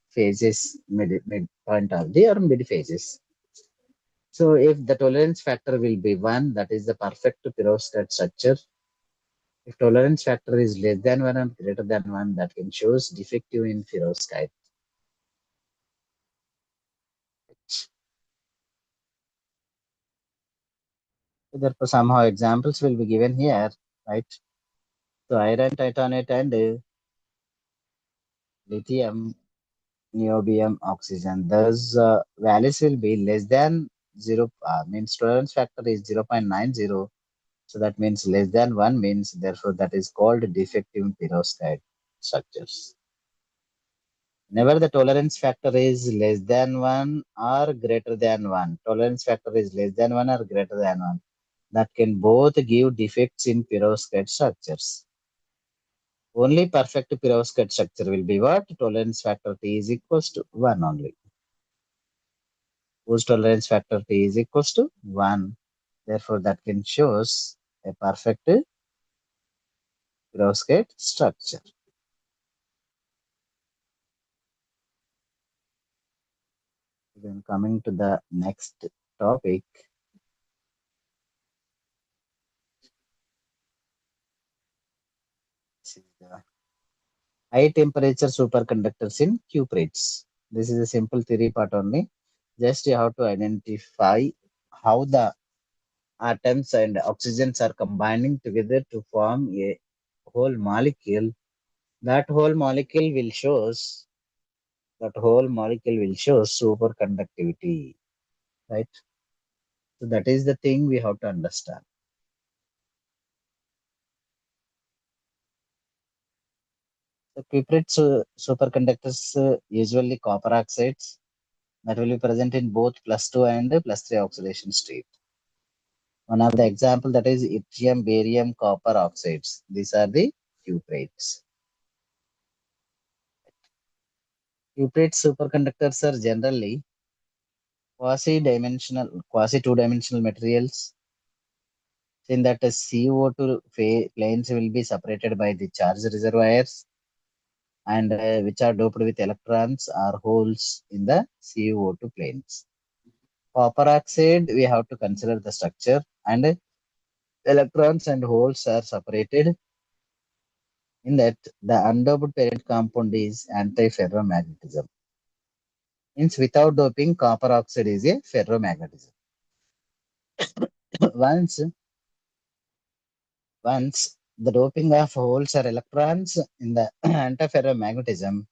phases, midpoint of the or mid phases. So if the tolerance factor will be 1, that is the perfect perovskite structure. If tolerance factor is less than 1 and greater than 1, that can shows defective in perovskite. So therefore, somehow examples will be given here, right? So iron titanate and lithium, niobium, oxygen. Those values will be less than 0, means tolerance factor is 0.90. So that means less than 1 means, therefore, that is called defective in perovskite structures. Whenever the tolerance factor is less than 1 or greater than 1, tolerance factor is less than 1 or greater than 1, that can both give defects in perovskite structures. Only perfect perovskite structure will be what? Tolerance factor T is equals to 1 only. Whose tolerance factor T is equals to 1. Therefore, that can shows a perfect perovskite structure. Then coming to the next topic. This is the high temperature superconductors in cuprates. This is a simple theory part only. Just you have to identify how the atoms and oxygens are combining together to form a whole molecule. That whole molecule will show superconductivity, right? So that is the thing we have to understand. So cuprate superconductors usually copper oxides that will be present in both +2 and +3 oxidation state. One of the example that is yttrium, barium, copper oxides. These are the cuprates. Cuprate superconductors are generally quasi two-dimensional materials. In that CO2 planes will be separated by the charge reservoirs and which are doped with electrons or holes in the CO2 planes. Copper oxide, we have to consider the structure and electrons and holes are separated. In that, the undoped parent compound is antiferromagnetism. Means without doping, copper oxide is a ferromagnetism. once, once the doping of holes or electrons in the antiferromagnetism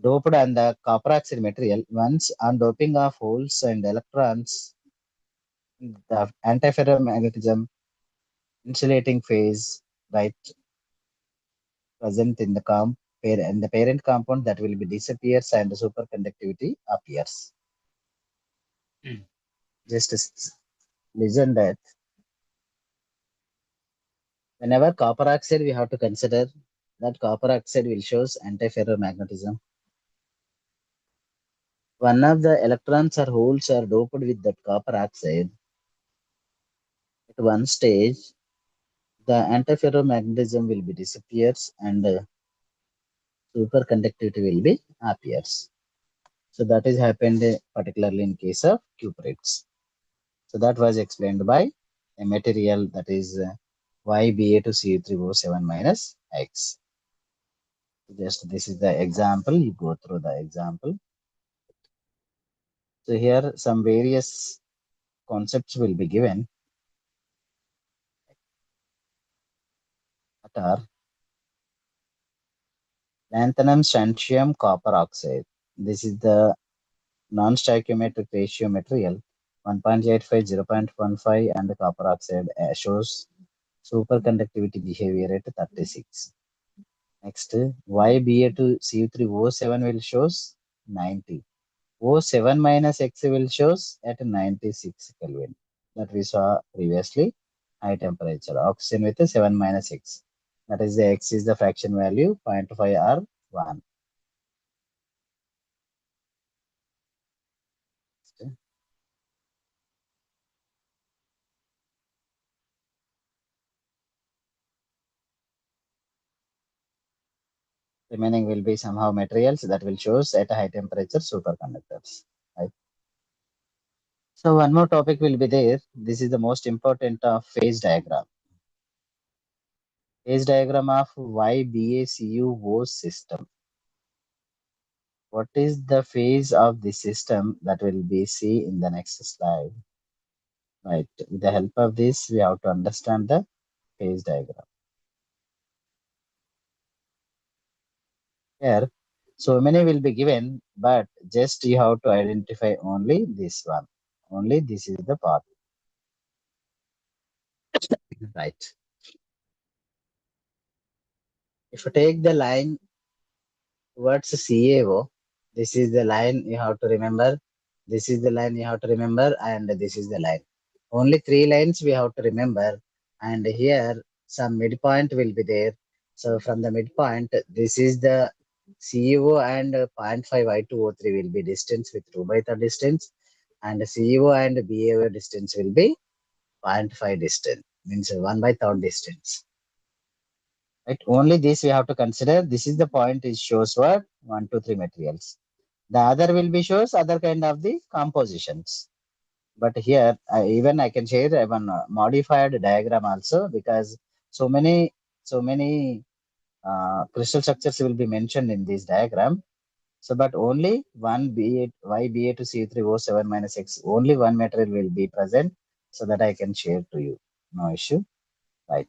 doped on the copper oxide material, once on doping of holes and electrons, the antiferromagnetism insulating phase, right, present in the and the parent compound that will be disappears and the superconductivity appears. Just listen that whenever copper oxide we have to consider that copper oxide will shows antiferromagnetism. One of the electrons or holes are doped with that copper oxide. At one stage, the antiferromagnetism will be disappears and superconductivity will be appears. So that is happened particularly in case of cuprates. So that was explained by a material that is YBa2CO3O7 minus X. Just this is the example. You go through the example. So here some various concepts will be given that are lanthanum strontium copper oxide. This is the non-stoichiometric ratio material 1.85, 0.15 and the copper oxide shows superconductivity behavior at 36. Next, YBa2CO3O7 will shows 90. O7 minus X will shows at 96 Kelvin that we saw previously. High temperature oxygen with 7 minus X. That is the X is the fraction value 0.5 or 1. Remaining will be somehow materials that will shows at a high temperature superconductors. Right. So one more topic will be there. This is the most important of phase diagram. Phase diagram of YBACUO system. What is the phase of the system that will be see in the next slide? Right. With the help of this, we have to understand the phase diagram. Here, so many will be given, but just you have to identify only this one. Only this is the part. Right. If you take the line towards CAO, this is the line you have to remember. This is the line you have to remember, and this is the line. Only three lines we have to remember, and here some midpoint will be there. So from the midpoint, this is the CEO and 0.5 I2O3 will be distance with 2 by 3 distance, and CEO and BAO distance will be 0.5 distance, means 1 by 3 distance. Right? Only this we have to consider. This is the point it shows what 1, 2, 3 materials. The other will be shows other kind of the compositions. But here even I can share one modified diagram also, because so many crystal structures will be mentioned in this diagram. So but only one BA YBA to C3O7 minus X, only one material will be present, so that I can share to you. No issue. Right.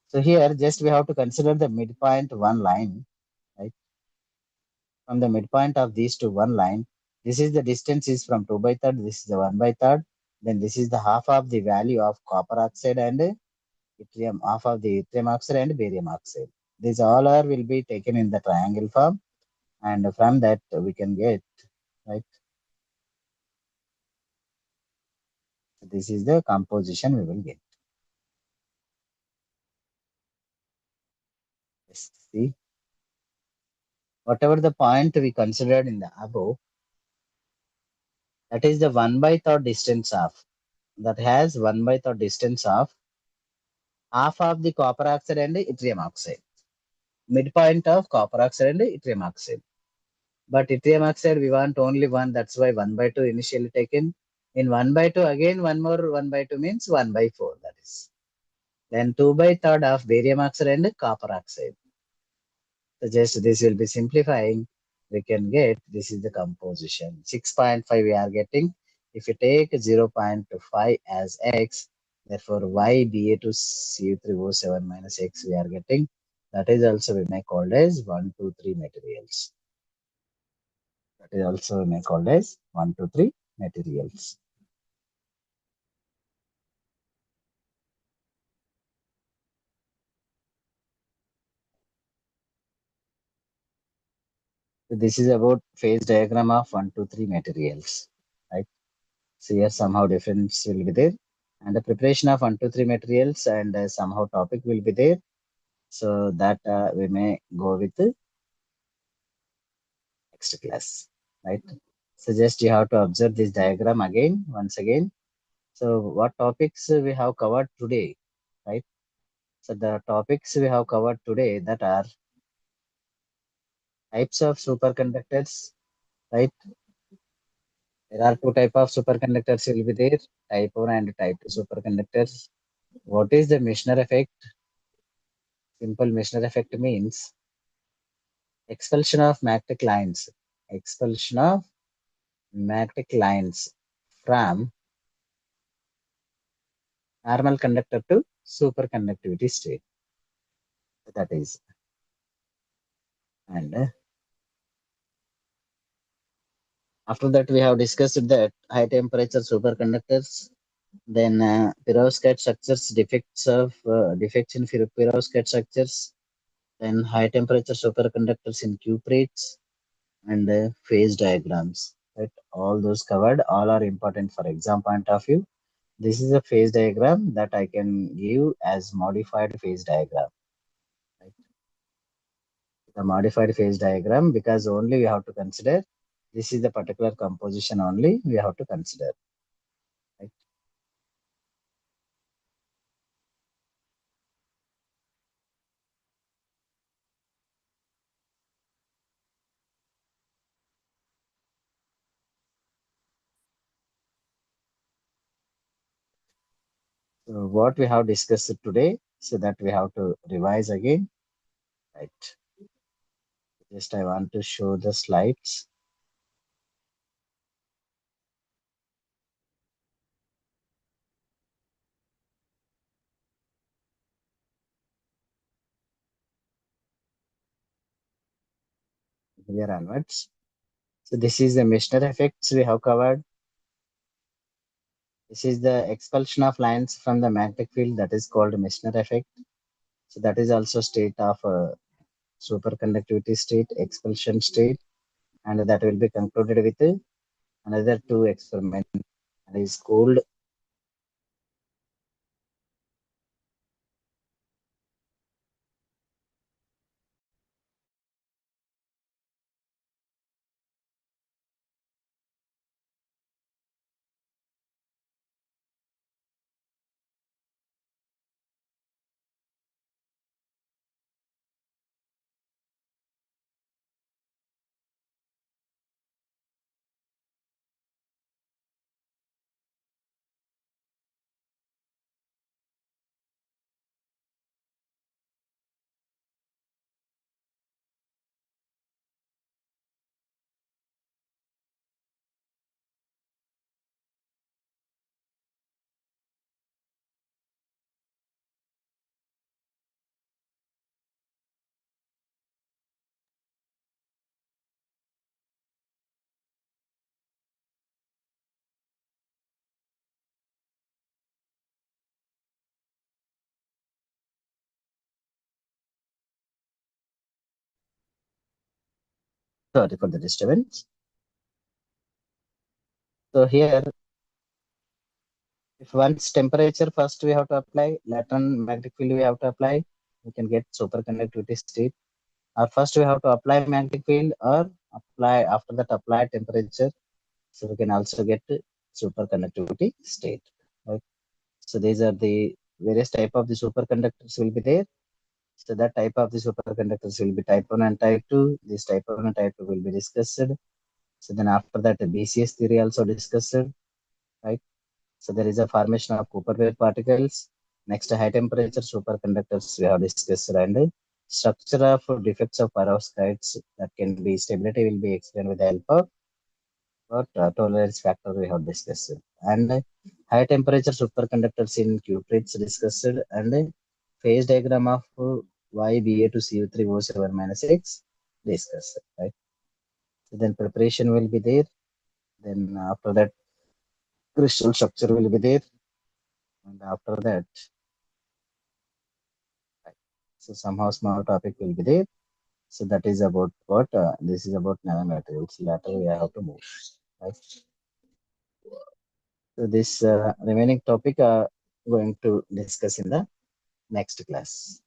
So here just we have to consider the midpoint one line, right? From the midpoint of these to one line, this is the distance is from 2 by 3, this is the 1 by 3, then this is the half of the value of copper oxide and yttrium, half of the yttrium oxide and barium oxide. These all are will be taken in the triangle form, and from that we can get, right? This is the composition we will get. Yes, see, whatever the point we considered in the above, that is the 1 by 3 distance of, that has 1 by 3 distance of half of the copper oxide and yttrium oxide. Midpoint of copper oxide and yttrium oxide. But yttrium oxide we want only one, that's why 1 by 2 initially taken. In 1 by 2 again one more 1 by 2 means 1 by 4, that is. Then 2 by 3 of barium oxide and copper oxide. So just this will be simplifying. We can get, this is the composition. 6.5 we are getting. If you take 0.5 as X, therefore YBA2CO3O7 minus X we are getting. That is also we may call as 1, 2, 3 materials. That is also we may call as 1, 2, 3 materials. So this is about phase diagram of 1, 2, 3 materials, right? So here somehow difference will be there. And the preparation of 1, 2, 3 materials and somehow topic will be there. So that we may go with the next class, right? So just you have to observe this diagram again, once again. So what topics we have covered today, right? So the topics we have covered today that are types of superconductors, right? There are two type of superconductors will be there, type 1 and type 2 superconductors. What is the Mishner effect? Simple Mishner effect means expulsion of magnetic lines. Expulsion of magnetic lines from normal conductor to superconductivity state. That is, and after that we have discussed that high temperature superconductors, then perovskite structures, defects in perovskite structures, then high temperature superconductors in cuprates, and phase diagrams. Right, all those covered, all are important for exam point of view. This is a phase diagram that I can give as modified phase diagram. Right? The modified phase diagram, because only we have to consider this is the particular composition only we have to consider. Right? So what we have discussed today, so that we have to revise again. Right. Just I want to show the slides. Here onwards. So this is the Mishner effects we have covered. This is the expulsion of lines from the magnetic field, that is called Mishner effect. So that is also state of superconductivity state, expulsion state, and that will be concluded with another two experiments. That is called sorry for the disturbance. So here, if once temperature first we have to apply, later on magnetic field we have to apply, we can get superconductivity state. Or first we have to apply magnetic field, or apply after that apply temperature. So we can also get superconductivity state. Right? So these are the various type of the superconductors will be there. So that type of the superconductors will be type 1 and type 2. This type 1 and type 2 will be discussed. So then after that, the BCS theory also discussed, right? So there is a formation of Cooper wave particles. Next, high temperature superconductors we have discussed, and structure of defects of perovskites that can be stability will be explained with the help of what tolerance factor we have discussed, and high temperature superconductors in cuprates discussed, and phase diagram of YBA to CO3O7 minus X discussed, right? So then preparation will be there. Then after that, crystal structure will be there, and after that, right, so somehow small topic will be there. So that is about what this is about nanomaterials. Later we have to move, right? So this remaining topic going to discuss in the next class.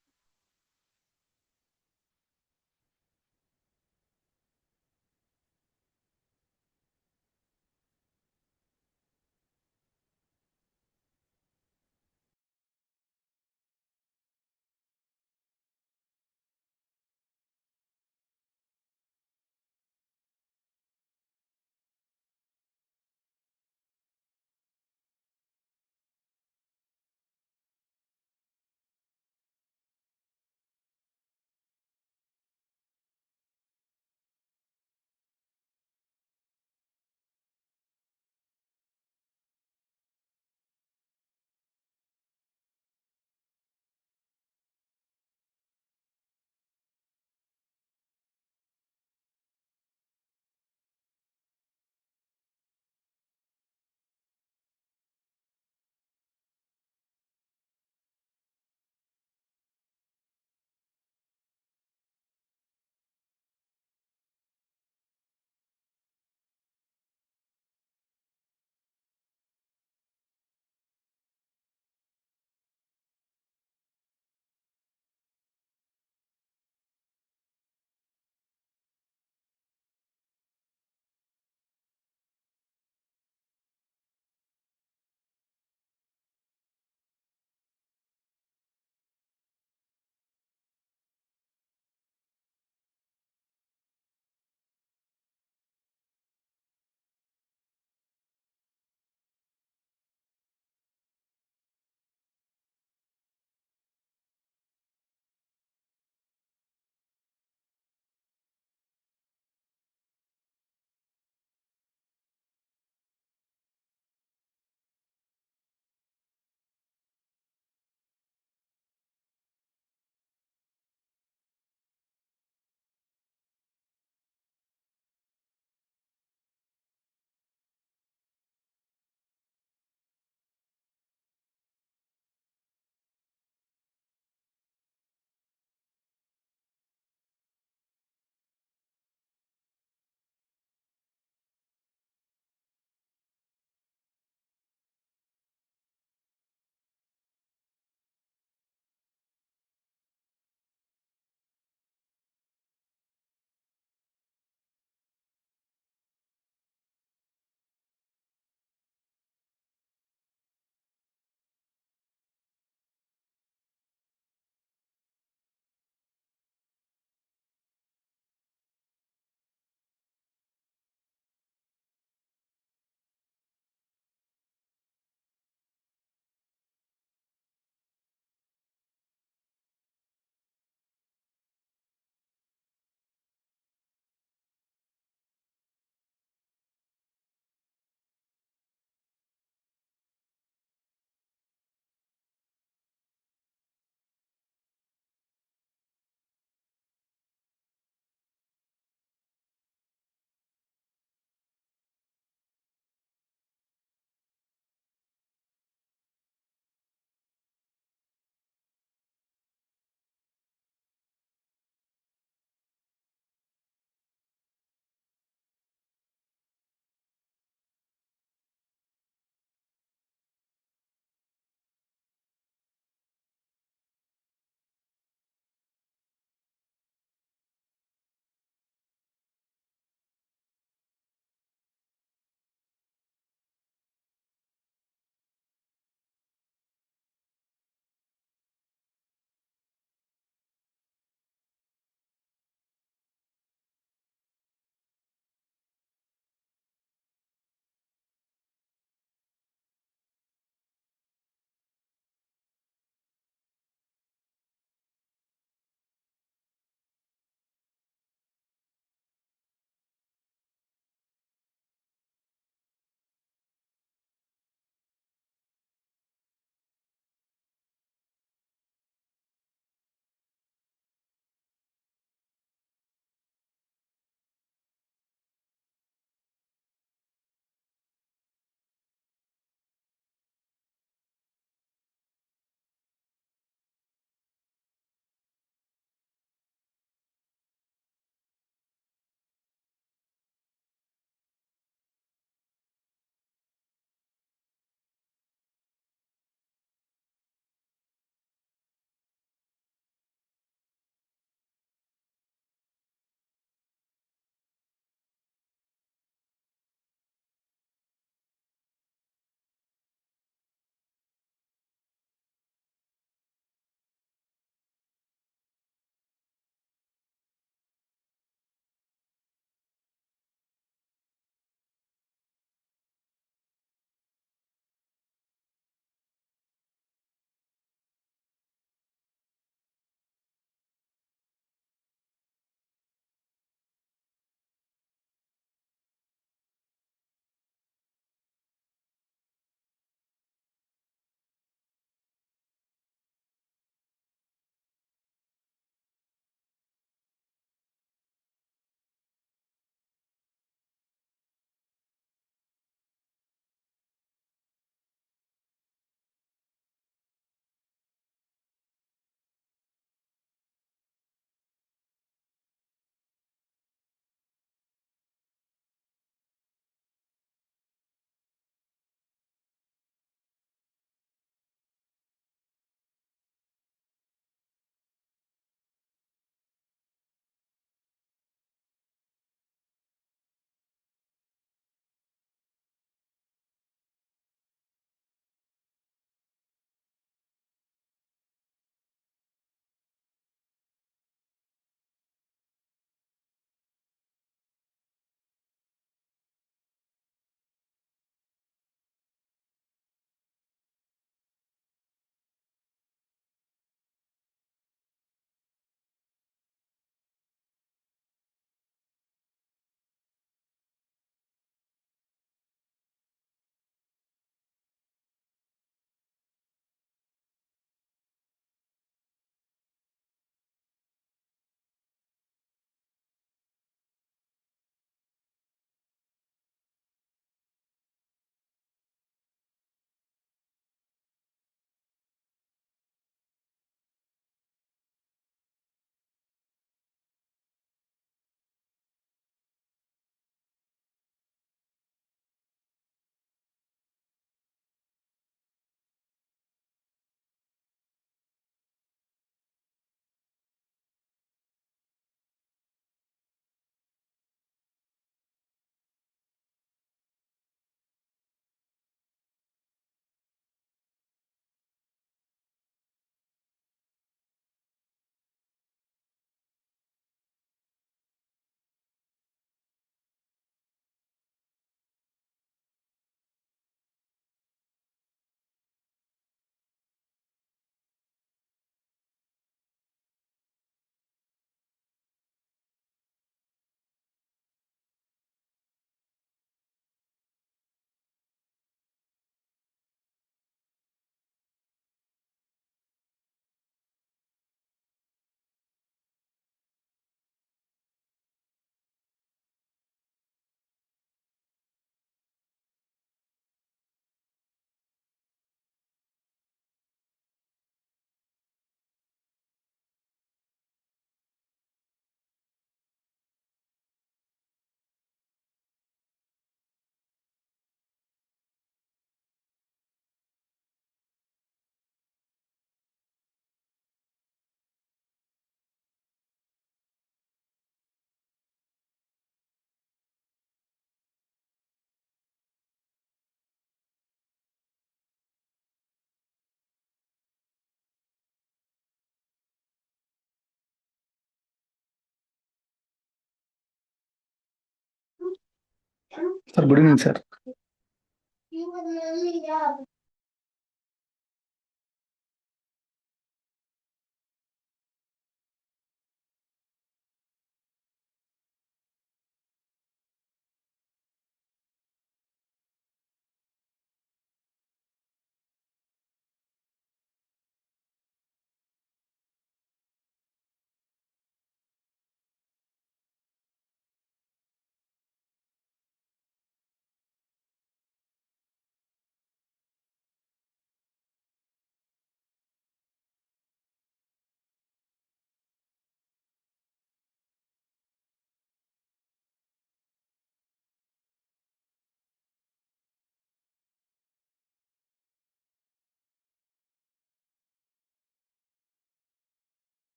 Sir, good evening, sir.